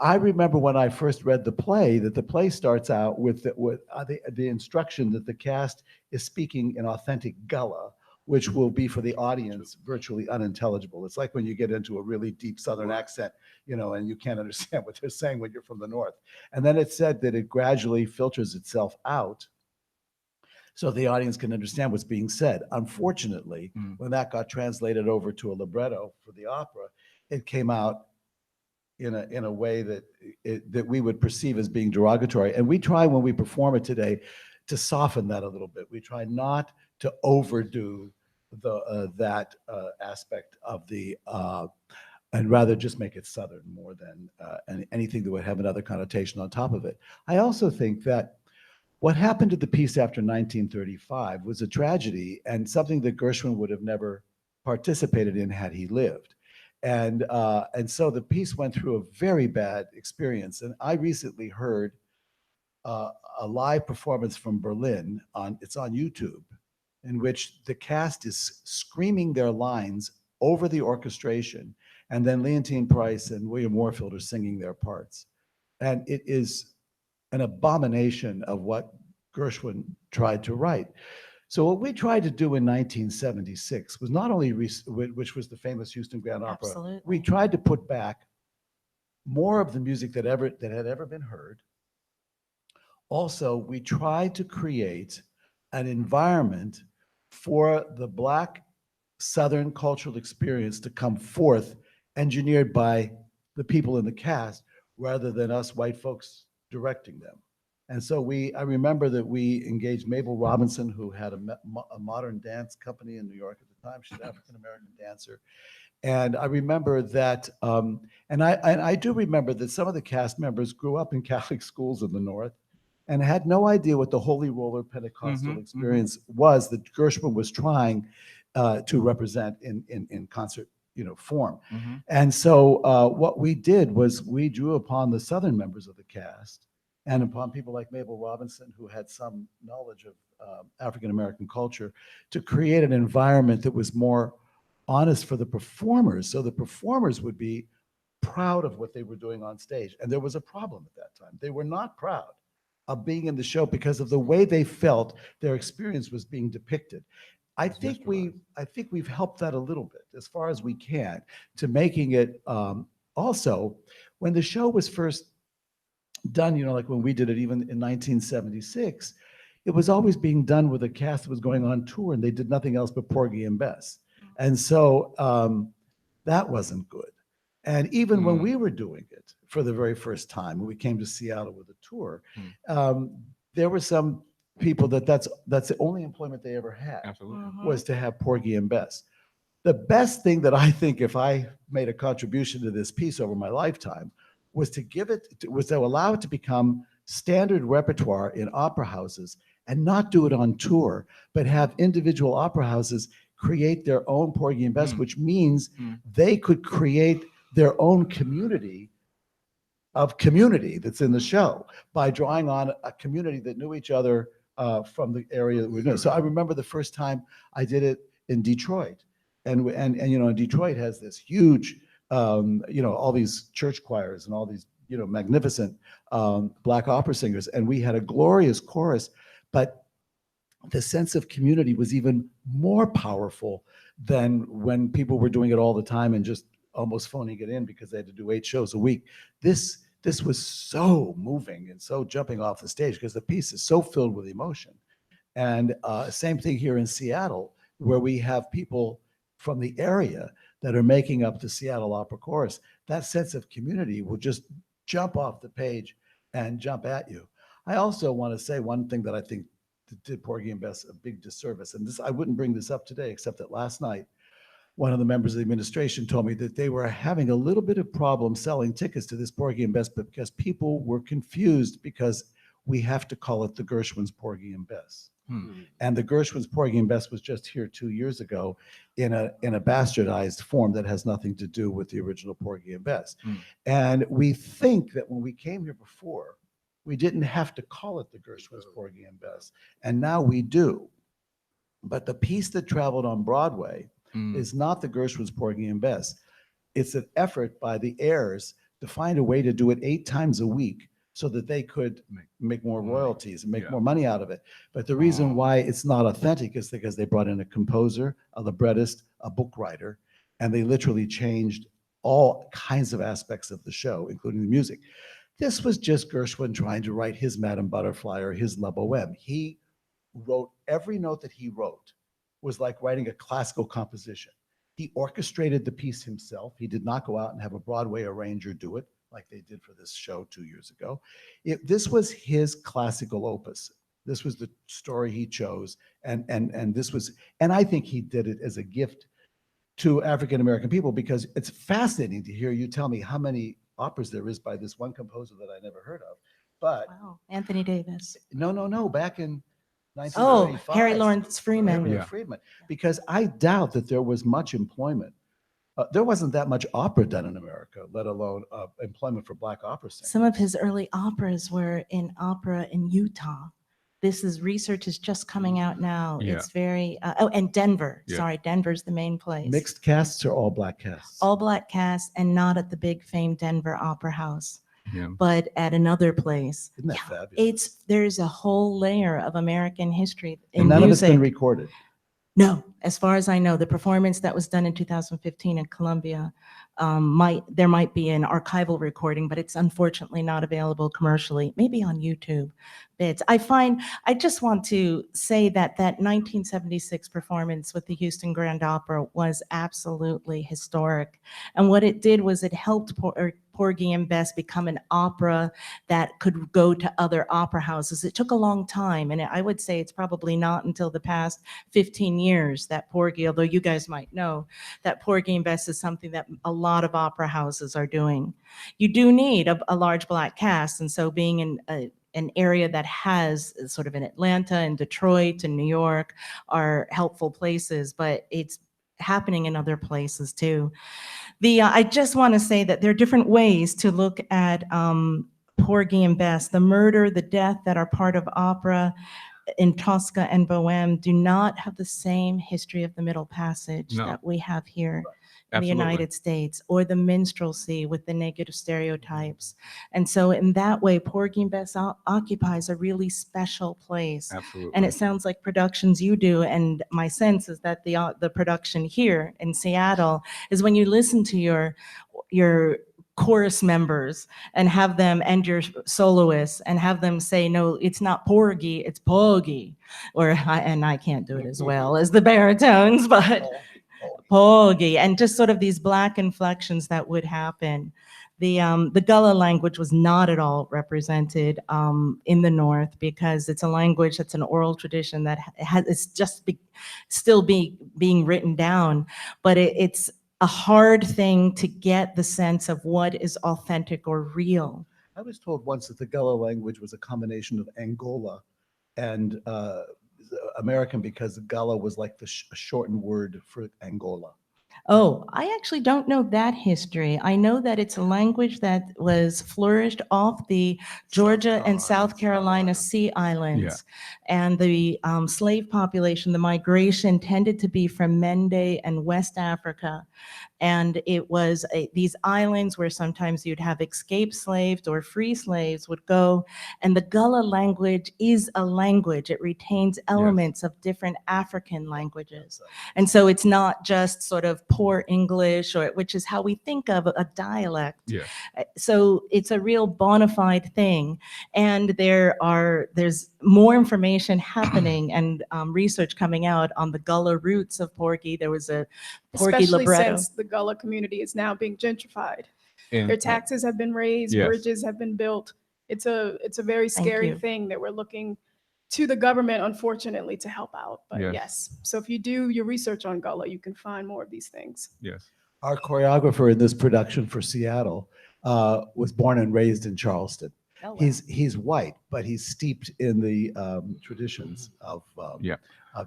I remember when I first read the play, that the play starts out with the instruction that the cast is speaking in authentic Gullah, which will be for the audience virtually unintelligible. It's like when you get into a really deep Southern accent, you know, and you can't understand what they're saying when you're from the North. And then it said that it gradually filters itself out, so the audience can understand what's being said. Unfortunately, when that got translated over to a libretto for the opera, it came out in a way that we would perceive as being derogatory. And we try, when we perform it today, to soften that a little bit. We try not to overdo that aspect of the, and rather just make it Southern more than anything that would have another connotation on top of it. I also think that what happened to the piece after 1935 was a tragedy, and something that Gershwin would have never participated in had he lived. And so the piece went through a very bad experience. And I recently heard a live performance from Berlin, it's on YouTube, in which the cast is screaming their lines over the orchestration, and then Leontine Price and William Warfield are singing their parts. And it is an abomination of what Gershwin tried to write. So what we tried to do in 1976 was not only, which was the famous Houston Grand Opera, Absolutely. we tried to put back more of the music that had ever been heard. Also, we tried to create an environment for the Black Southern cultural experience to come forth, engineered by the people in the cast, rather than us white folks directing them. And so I remember that we engaged Mabel Robinson, who had a modern dance company in New York at the time. She's an African-American dancer. And I remember that, and I do remember that some of the cast members grew up in Catholic schools in the North and had no idea what the Holy Roller Pentecostal experience was that Gershwin was trying to represent in concert, you know, form. And so what we did was we drew upon the Southern members of the cast and upon people like Mabel Robinson, who had some knowledge of African-American culture, to create an environment that was more honest for the performers, so the performers would be proud of what they were doing on stage. And there was a problem at that time. They were not proud of being in the show because of the way they felt their experience was being depicted. I think we've helped that a little bit, as far as we can, to making it also, when the show was first done, you know, like when we did it even in 1976, it was always being done with a cast that was going on tour, and they did nothing else but Porgy and Bess. And so that wasn't good. And even when we were doing it for the very first time, when we came to Seattle with a tour, there were some people that's the only employment they ever had. Absolutely. Was to have Porgy and Bess. The best thing that I think, if I made a contribution to this piece over my lifetime, was to allow it to become standard repertoire in opera houses, and not do it on tour, but have individual opera houses create their own Porgy and Bess, which means they could create their own community that's in the show by drawing on a community that knew each other from the area that we knew. So I remember the first time I did it in Detroit, and you know, Detroit has this huge, you know, all these church choirs and all these, you know, magnificent Black opera singers, and we had a glorious chorus, but the sense of community was even more powerful than when people were doing it all the time and just almost phoning it in because they had to do 8 shows a week. This was so moving and so jumping off the stage because the piece is so filled with emotion. And same thing here in Seattle, where we have people from the area that are making up the Seattle Opera Chorus. That sense of community will just jump off the page and jump at you. I also want to say one thing that I think did Porgy and Bess a big disservice. And this, I wouldn't bring this up today, except that last night, one of the members of the administration told me that they were having a little bit of problem selling tickets to this Porgy and Bess, but because people were confused because we have to call it the Gershwin's Porgy and Bess. And the Gershwin's Porgy and Bess was just here 2 years ago in a bastardized form that has nothing to do with the original Porgy and Bess. And we think that when we came here before, we didn't have to call it the Gershwin's Porgy and Bess, and now we do. But the piece that traveled on Broadway is not the Gershwin's Porgy and Bess. It's an effort by the heirs to find a way to do it 8 times a week so that they could make more royalties and make more money out of it. But the reason why it's not authentic is because they brought in a composer, a librettist, a book writer, and they literally changed all kinds of aspects of the show, including the music. This was just Gershwin trying to write his Madame Butterfly or his La Bohème. He wrote every note that he wrote was like writing a classical composition. He orchestrated the piece himself. He did not go out and have a Broadway arranger do it like they did for this show 2 years ago. This was his classical opus. This was the story he chose. And this was, and I think he did it as a gift to African-American people because it's fascinating to hear you tell me how many operas there is by this one composer that I never heard of. But Wow, Anthony Davis. no, back in 1935. Oh, Harry Lawrence Freeman. Harry Freeman, because I doubt that there was much employment. There wasn't that much opera done in America, let alone employment for Black opera singers. Some of his early operas were in opera in Utah. Research is just coming out now. Yeah. It's very, and Denver. Yeah. Sorry, Denver's the main place. Mixed casts or all Black casts? All Black cast and not at the big famed Denver Opera House, Yeah. but at another place. Isn't that fabulous? There's a whole layer of American history in And none of it's music. been recorded. No, as far as I know, the performance that was done in 2015 in Columbia, there might be an archival recording, but it's unfortunately not available commercially, maybe on YouTube bits. I just want to say that 1976 performance with the Houston Grand Opera was absolutely historic. And what it did was it helped Porgy and Bess become an opera that could go to other opera houses. It took a long time, and I would say it's probably not until the past 15 years that Porgy, although you guys might know, that Porgy and Bess is something that a lot of opera houses are doing. You do need a large Black cast, and so being in an area that has sort of in Atlanta and Detroit and New York are helpful places, but it's happening in other places too. I just want to say that there are different ways to look at Porgy and Bess. The murder, the death that are part of opera in Tosca and Bohème do not have the same history of the Middle Passage that we have here in the United States, or the minstrelsy with the negative stereotypes. And so in that way, Porgy and Bess occupies a really special place. Absolutely. And it sounds like productions you do, and my sense is that the production here in Seattle is when you listen to your chorus members and have them, and your soloists, and have them say, no, it's not Porgy, it's Porgy. And I can't do it as well as the baritones, but Porgy, and just sort of these Black inflections that would happen. The Gullah language was not at all represented in the North because it's a language that's an oral tradition that it's just still being written down, but it's a hard thing to get the sense of what is authentic or real. I was told once that the Gullah language was a combination of Angola and American, because Gullah was like the shortened word for Angola. Oh, I actually don't know that history. I know that it's a language that was flourished off the Georgia and South Carolina Sea Islands. And the slave population, the migration tended to be from Mende and West Africa. And it was these islands where sometimes you'd have escaped slaves or free slaves would go. And the Gullah language is a language. It retains elements of different African languages. And so it's not just sort of poor English, or which is how we think of a dialect. So it's a real bona fide thing. And there's more information happening and research coming out on the Gullah roots of Porgy. There was a Porgy Especially libretto. since the Gullah community is now being gentrified. And Their taxes have been raised, Yes. bridges have been built. It's a very Thank scary you. thing that we're looking to the government, unfortunately, to help out. But yes, so if you do your research on Gullah, you can find more of these things. Yes. Our choreographer in this production for Seattle was born and raised in Charleston. Oh, wow. He's white, but he's steeped in the traditions of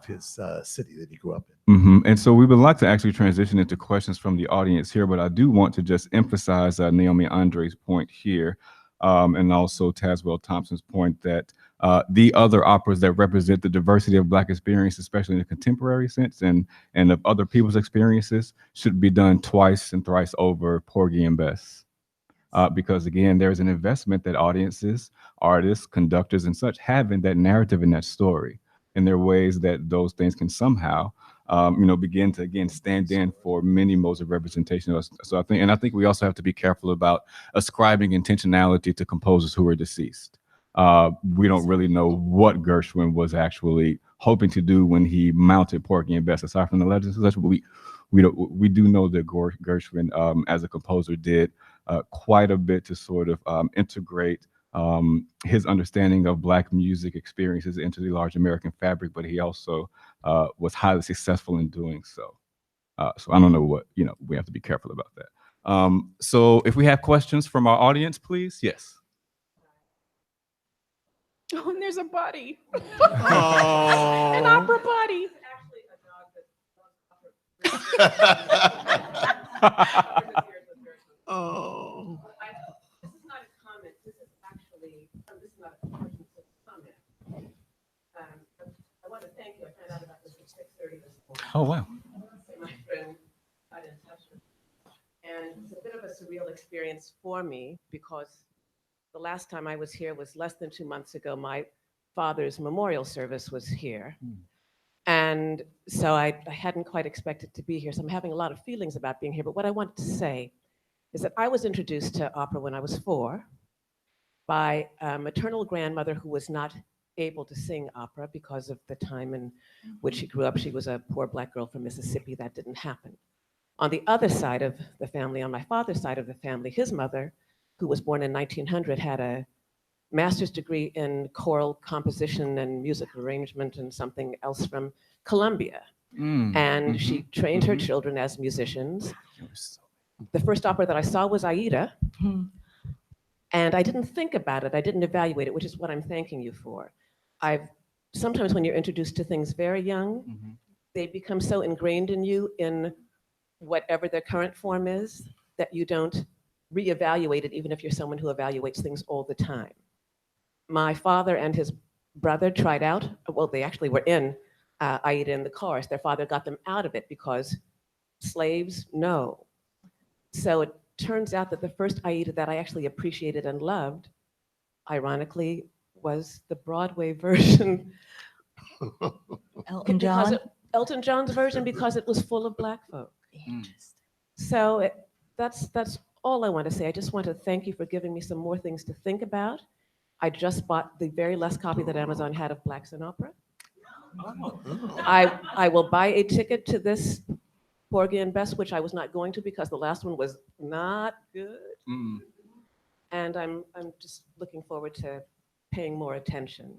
his city that he grew up in. And so we would like to actually transition into questions from the audience here, but I do want to just emphasize Naomi André's point here, and also Tazewell Thompson's point that the other operas that represent the diversity of Black experience, especially in the contemporary sense and of other people's experiences, should be done twice and thrice over Porgy and Bess. Because again, there's an investment that audiences, artists, conductors, and such have in that narrative and that story. And there are ways that those things can somehow, begin to again stand in for many modes of representation. So I think we also have to be careful about ascribing intentionality to composers who are deceased. We don't really know what Gershwin was actually hoping to do when he mounted Porgy and Bess, aside from the legends and such. But we do know that Gershwin, as a composer, did quite a bit to sort of integrate his understanding of Black music experiences into the large American fabric, but he also was highly successful in doing so. So I don't know what, we have to be careful about that. So if we have questions from our audience, please. Yes. Oh, and there's a body. Oh. An opera body. Oh. This is not a comment. This is actually, this is not a question, it's a comment. I want to thank you. I found out about this at 6:30 this morning. Oh, wow. My friend got in touch with me. And it's a bit of a surreal experience for me because the last time I was here was less than 2 months ago. My father's memorial service was here. And so I hadn't quite expected to be here. So I'm having a lot of feelings about being here. But what I wanted to say is that I was introduced to opera when I was 4 by a maternal grandmother who was not able to sing opera because of the time in which she grew up. She was a poor Black girl from Mississippi. That didn't happen. On the other side of the family, on my father's side of the family, his mother, who was born in 1900, had a master's degree in choral composition and music arrangement and something else from Columbia. And she trained her children as musicians. The first opera that I saw was Aida. And I didn't think about it. I didn't evaluate it, which is what I'm thanking you for. Sometimes when you're introduced to things very young, they become so ingrained in you in whatever their current form is that you don't reevaluate it, even if you're someone who evaluates things all the time. My father and his brother tried out, well, they actually were in Aida in the chorus. Their father got them out of it because slaves, no. So it turns out that the first Aida that I actually appreciated and loved, ironically, was the Broadway version. Elton John? Elton John's version, because it was full of Black folk. So that's all I want to say. I just want to thank you for giving me some more things to think about. I just bought the very last copy that Amazon had of Blacks in Opera. I will buy a ticket to this Porgy and Bess, which I was not going to because the last one was not good. And I'm just looking forward to paying more attention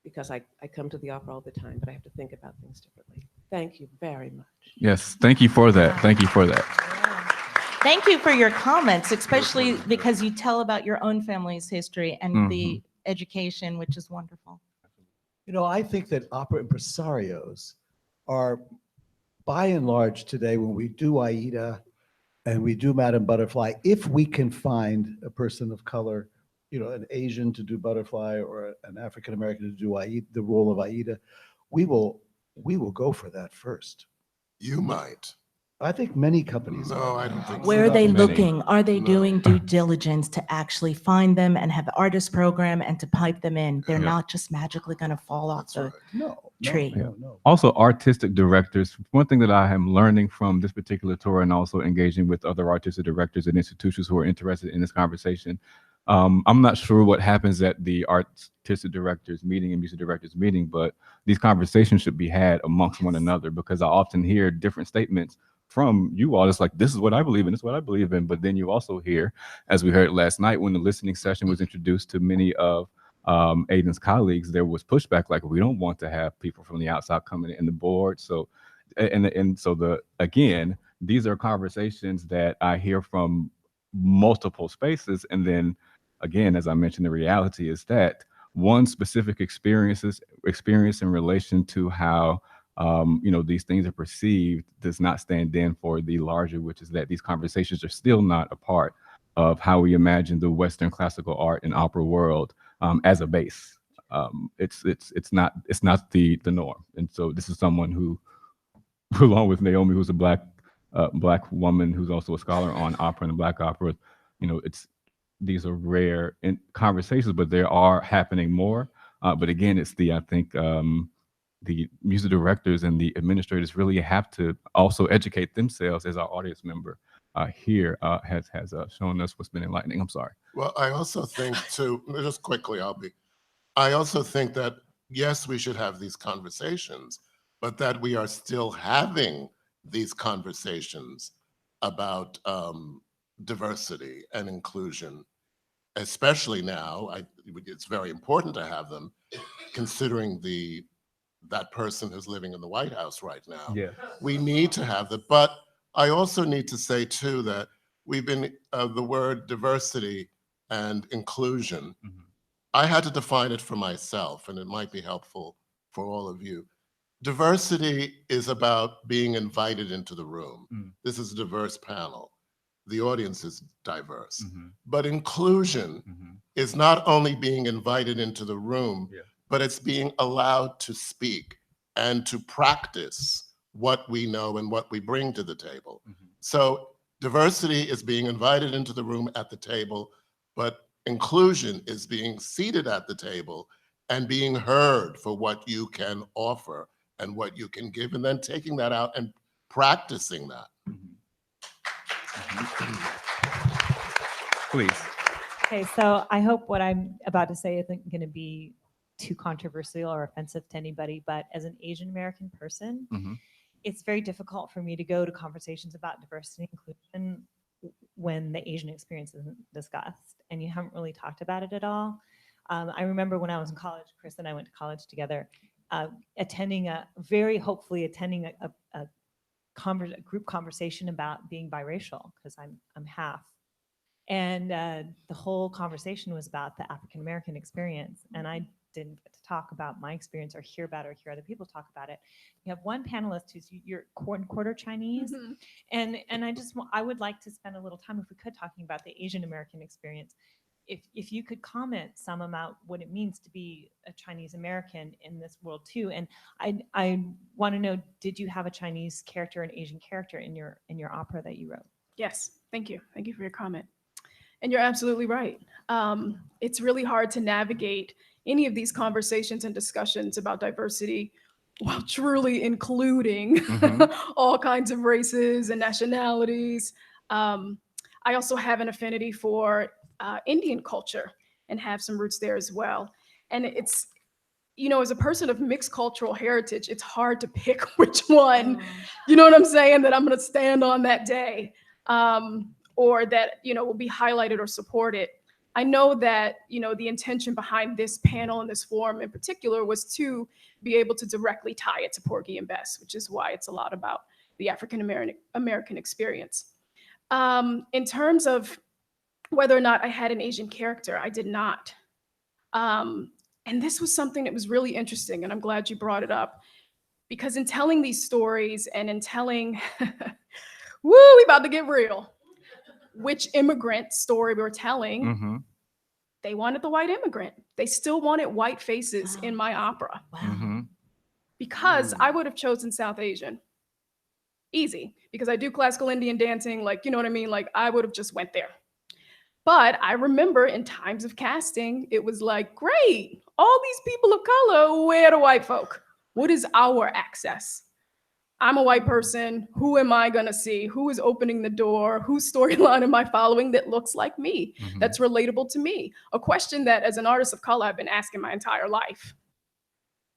because I come to the opera all the time, but I have to think about things differently. Thank you very much. Yes, thank you for that. Thank you for that. Thank you for your comments, especially because you tell about your own family's history and the education, which is wonderful. I think that opera impresarios are by and large today, when we do Aida and we do Madame Butterfly, if we can find a person of color, an Asian to do Butterfly or an African American to do Aida, the role of Aida, we will go for that first. You might. I think many companies. No, I don't think Where are they Many. looking? Are they No. doing due diligence to actually find them and have the artist program and to pipe them in? They're Yeah. not just magically going to fall off That's the right. No, tree. no. Also, artistic directors. One thing that I am learning from this particular tour and also engaging with other artistic directors and institutions who are interested in this conversation. I'm not sure what happens at the artistic directors meeting and music directors meeting, but these conversations should be had amongst one another, because I often hear different statements from you all. It's like, this is what I believe in, this is what I believe in. But then you also hear, as we heard last night when the listening session was introduced to many of Aiden's colleagues, there was pushback, like, we don't want to have people from the outside coming in the board. So, again, these are conversations that I hear from multiple spaces. And then again, as I mentioned, the reality is that one specific experience in relation to how these things are perceived does not stand in for the larger, which is that these conversations are still not a part of how we imagine the Western classical art and opera world as a base. It's not the norm. And so this is someone who, along with Naomi, who's a black woman who's also a scholar on opera and black opera, these are rare in conversations, but they are happening more. But again, it's I think the music directors and the administrators really have to also educate themselves, as our audience member here has shown us what's been enlightening. I'm sorry. Well, I also think too, just quickly, I also think that, yes, we should have these conversations, but that we are still having these conversations about diversity and inclusion, especially now. It's very important to have them, considering that person who's living in the White House right now. Yeah. We need to have that. But I also need to say too that we've been the word diversity and inclusion. Mhm. I had to define it for myself, and it might be helpful for all of you. Diversity is about being invited into the room. Mm. This is a diverse panel. The audience is diverse. Mhm. But inclusion Mhm. is not only being invited into the room, Yeah. but it's being allowed to speak and to practice what we know and what we bring to the table. Mhm. So diversity is being invited into the room at the table, but inclusion is being seated at the table and being heard for what you can offer and what you can give, and then taking that out and practicing that. Mhm. Please. Okay, so I hope what I'm about to say isn't going to be too controversial or offensive to anybody, but as an Asian American person, Mhm. it's very difficult for me to go to conversations about diversity and inclusion when the Asian experience isn't discussed and you haven't really talked about it at all. I remember when I was in college, Chris and I went to college together, hopefully attending a group conversation about being biracial, because I'm half. And the whole conversation was about the African American experience. And I didn't get to talk about my experience or hear other people talk about it. You have one panelist who's your quarter Chinese. Mhm. And I would like to spend a little time, if we could, talking about the Asian American experience. If you could comment some about what it means to be a Chinese American in this world too. And I want to know, did you have a Chinese character, an Asian character in your opera that you wrote? Yes, thank you. Thank you for your comment. And you're absolutely right. It's really hard to navigate any of these conversations and discussions about diversity while truly including all kinds of races and nationalities. I also have an affinity for Indian culture and have some roots there as well. And it's, as a person of mixed cultural heritage, it's hard to pick which one, you know what I'm saying, that I'm going to stand on that day. Or that, will be highlighted or supported. I know that, the intention behind this panel and this forum in particular was to be able to directly tie it to Porgy and Bess, which is why it's a lot about the African American experience. In terms of whether or not I had an Asian character, I did not. And this was something that was really interesting, and I'm glad you brought it up. Because in telling these stories and in telling, woo, we about to get real, which immigrant story we're telling, Mm-hmm. they wanted the white immigrant. They still wanted white faces in my opera. Wow. Mm-hmm. Because I would have chosen South Asian. Easy, because I do classical Indian dancing, like, you know what I mean? Like, I would have just went there. But I remember in times of casting, it was like, great, all these people of color, where are the white folk? What is our access? I'm a white person. Who am I going to see? Who is opening the door? Whose storyline am I following that looks like me, Mhm. that's relatable to me? A question that as an artist of color, I've been asking my entire life.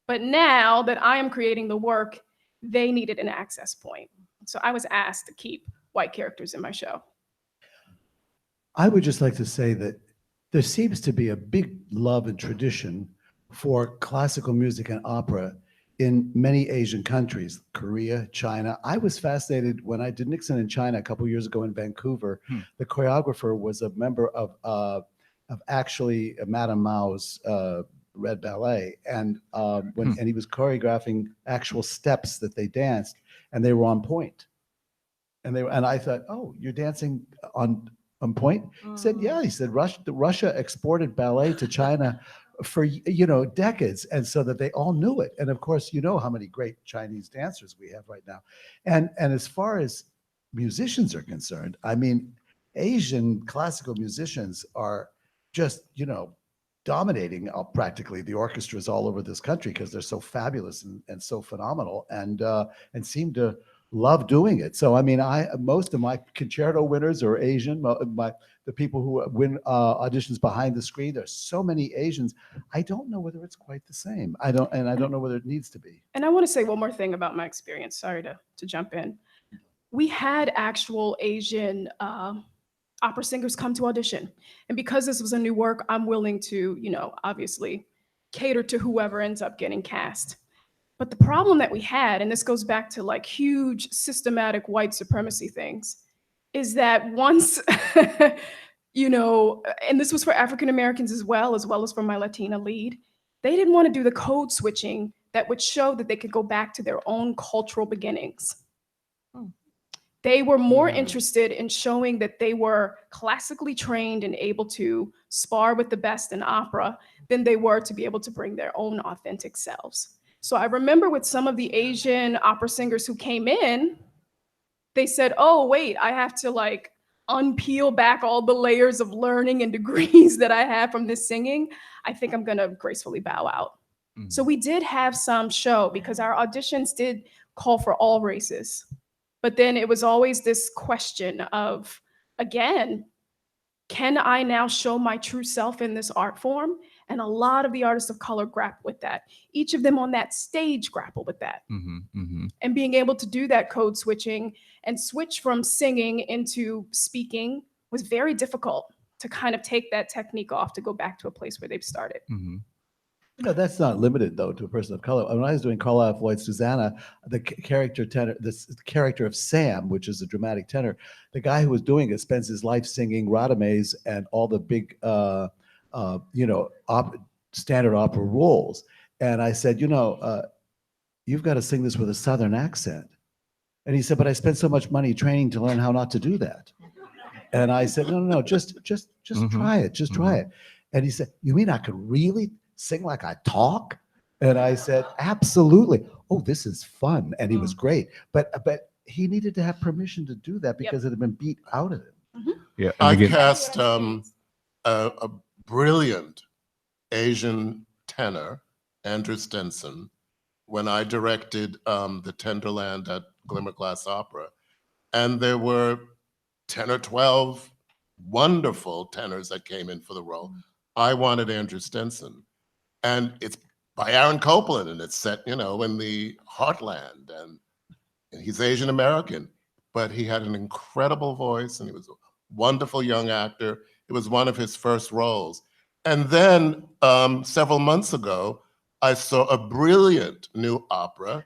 But now that I am creating the work, they needed an access point. So I was asked to keep white characters in my show. I would just like to say that there seems to be a big love and tradition for classical music and opera in many Asian countries, Korea, China. I was fascinated when I did Nixon in China a couple years ago in Vancouver. The choreographer was a member of actually Madame Mao's Red Ballet, and and he was choreographing actual steps that they danced, and they were on point. And I thought, oh, you're dancing on point? He said, yeah. He said, Russia exported ballet to China for decades, and so that they all knew it. And of course, you know how many great Chinese dancers we have right now. And as far as musicians are concerned, I mean, Asian classical musicians are just dominating practically the orchestras all over this country because they're so fabulous and so phenomenal, and seem to love doing it. So I mean, most of my concerto winners are Asian. The people who win auditions behind the screen, there's so many Asians. I don't know whether it's quite the same. I don't know whether it needs to be. And I want to say one more thing about my experience. Sorry to jump in. We had actual Asian opera singers come to audition. And because this was a new work, I'm willing to, obviously cater to whoever ends up getting cast. But the problem that we had, and this goes back to like huge systematic white supremacy things, is that once, and this was for African Americans as well as for my Latina lead, they didn't want to do the code switching that would show that they could go back to their own cultural beginnings. They were more interested in showing that they were classically trained and able to spar with the best in opera than they were to be able to bring their own authentic selves. So I remember with some of the Asian opera singers who came in, they said, oh, wait, I have to like unpeel back all the layers of learning and degrees that I have from this singing. I think I'm gonna gracefully bow out. So we did have some show because our auditions did call for all races. But then it was always this question of, again, can I now show my true self in this art form? And a lot of the artists of color grapple with that. Each of them on that stage grapple with that. And being able to do that code switching and switch from singing into speaking was very difficult to kind of take that technique off to go back to a place where they've started. That's not limited though to a person of color. When I was doing Carlisle Floyd Susanna, the character of Sam, which is a dramatic tenor, the guy who was doing it spends his life singing Radames and all the big, standard opera roles. And I said, you've got to sing this with a Southern accent. And he said, but I spent so much money training to learn how not to do that. And I said, no, just try it, just try it. And he said, you mean I could really sing like I talk? And I said, absolutely. Oh, this is fun. And he was great. But he needed to have permission to do that because it had been beat out of him. Yeah, I cast a brilliant Asian tenor, Andrew Stenson, when I directed the Tenderland at Glimmerglass Opera. And there were 10 or 12 wonderful tenors that came in for the role. I wanted Andrew Stenson. And it's by Aaron Copland, and it's set, in the heartland. And he's Asian American, but he had an incredible voice, and he was a wonderful young actor. It was one of his first roles. And then several months ago, I saw a brilliant new opera,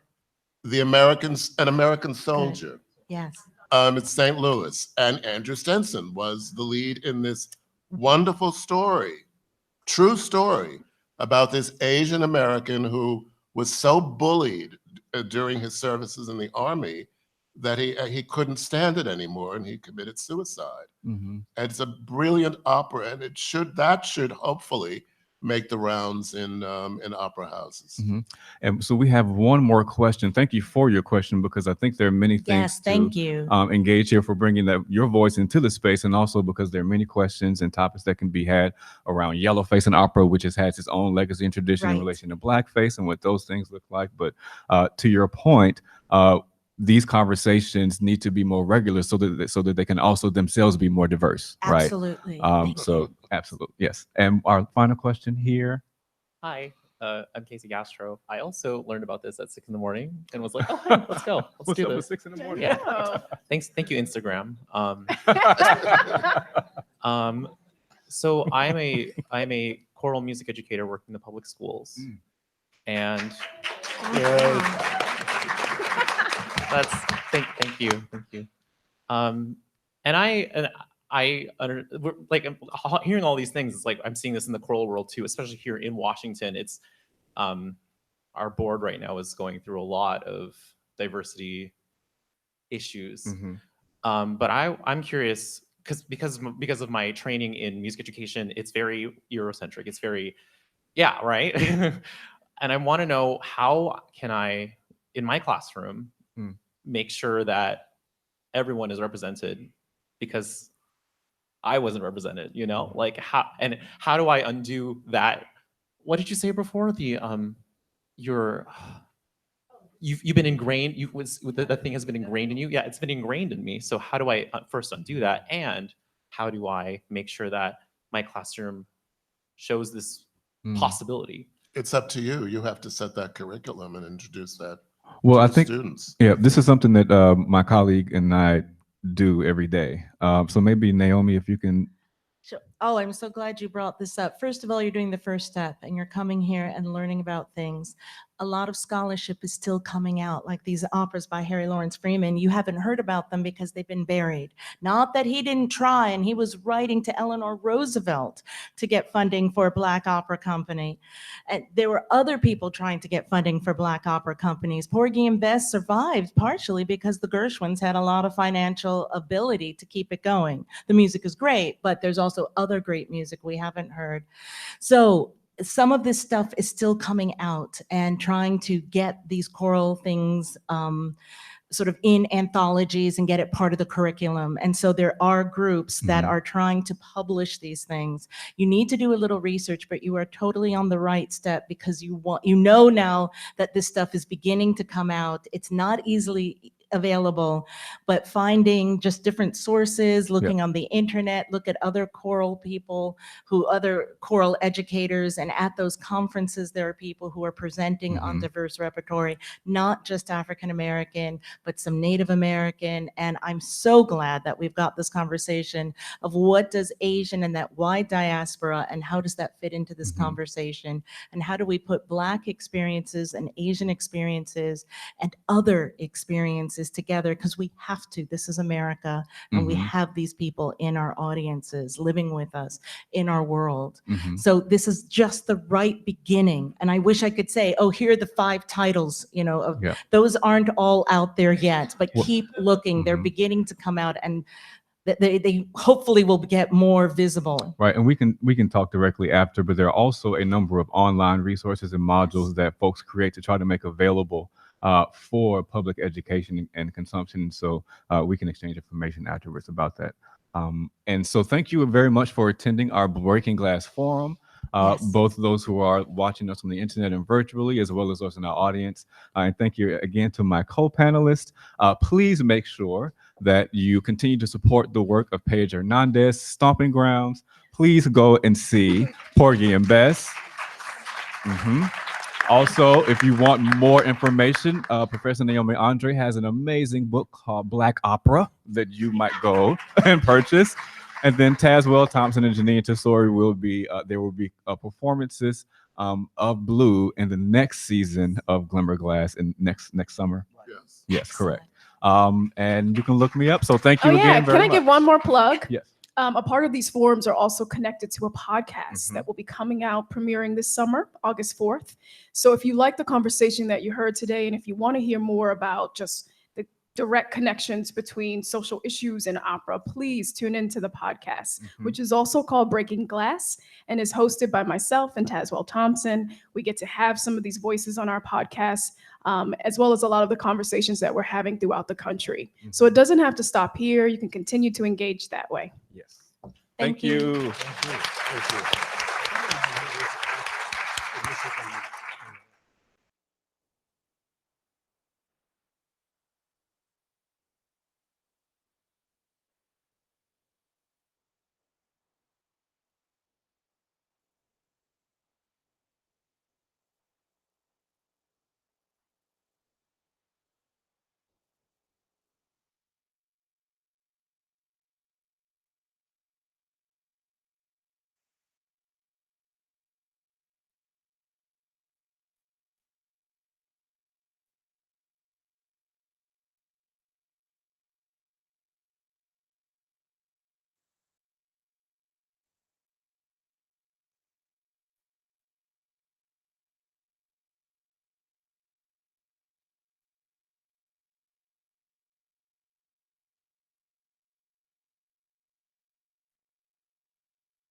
An American Soldier. Yes. It's St. Louis, and Andrew Stenson was the lead in this wonderful story, true story, about this Asian American who was so bullied during his services in the army that he couldn't stand it anymore and he committed suicide. And it's a brilliant opera, and that should hopefully make the rounds in opera houses. And so we have one more question. Thank you for your question, because I think there are many things thank you. Engage here for bringing your voice into the space, and also because there are many questions and topics that can be had around yellowface and opera, which has its own legacy and tradition in relation to blackface and what those things look like. But to your point, these conversations need to be more regular so that they can also themselves be more diverse, Absolutely. right? Absolutely, yes. And our final question here. Hi, I'm Casey Gastro. I also learned about this at 6 in the morning and was like, oh, hey, let's go. Let's do this. 6 in the morning? Yeah. Thank you, Instagram. So I'm a choral music educator working in the public schools, and thank you. And we're like hearing all these things. It's like I'm seeing this in the choral world too, especially here in Washington. It's our board right now is going through a lot of diversity issues. But I'm curious because of my training in music education, it's very Eurocentric. It's very, right. And I want to know, how can I, in my classroom, make sure that everyone is represented, because I wasn't represented, like how do I undo that? What did you say before? You've been ingrained, that thing has been ingrained in you. Yeah, it's been ingrained in me. So how do I first undo that? And how do I make sure that my classroom shows this possibility? It's up to you. You have to set that curriculum and introduce that. Well, to I the think, students. this is something that my colleague and I do every day. So maybe Naomi, if you can. Sure. Oh, I'm so glad you brought this up. First of all, you're doing the first step and you're coming here and learning about things. A lot of scholarship is still coming out, like these operas by Harry Lawrence Freeman. You haven't heard about them because they've been buried. Not that he didn't try, and he was writing to Eleanor Roosevelt to get funding for a Black opera company. And there were other people trying to get funding for Black opera companies. Porgy and Bess survived partially because the Gershwins had a lot of financial ability to keep it going. The music is great, but there's also other great music we haven't heard. So some of this stuff is still coming out, and trying to get these choral things sort of in anthologies and get it part of the curriculum. And so there are groups that are trying to publish these things. You need to do a little research, but you are totally on the right step, because you know now that this stuff is beginning to come out. It's not easily available, but finding just different sources, looking on the internet, look at other choral people, other choral educators, and at those conferences there are people who are presenting on diverse repertory, not just African American, but some Native American. And I'm so glad that we've got this conversation of what does Asian and that wide diaspora, and how does that fit into this conversation, and how do we put Black experiences and Asian experiences and other experiences together, because we have to. This is America, and we have these people in our audiences living with us in our world. So this is just the right beginning. And I wish I could say, oh, here are the 5 titles, those aren't all out there yet, but keep looking. They're beginning to come out, and they hopefully will get more visible. Right, and we can talk directly after, but there are also a number of online resources and modules that folks create to try to make available for public education and consumption. So we can exchange information afterwards about that. And so thank you very much for attending our Breaking Glass Forum. Both those who are watching us on the internet and virtually, as well as those in our audience. And thank you again to my co-panelists. Please make sure that you continue to support the work of Paige Hernandez, Stomping Grounds. Please go and see Porgy and Bess. Also, if you want more information, Professor Naomi André has an amazing book called Black Opera that you might go and purchase. And then Tazewell, Thompson, and Janine Tesori will be, there will be performances of Blue in the next season of Glimmerglass in next summer. Yes, correct. And you can look me up. So thank you again very much. Can I give one more plug? Yes. A part of these forums are also connected to a podcast that will be coming out, premiering this summer, August 4th. So if you like the conversation that you heard today, and if you want to hear more about just the direct connections between social issues and opera, please tune into the podcast, which is also called Breaking Glass and is hosted by myself and Tazewell Thompson. We get to have some of these voices on our podcast, as well as a lot of the conversations that we're having throughout the country. So it doesn't have to stop here. You can continue to engage that way. Yes. Thank you. Thank you.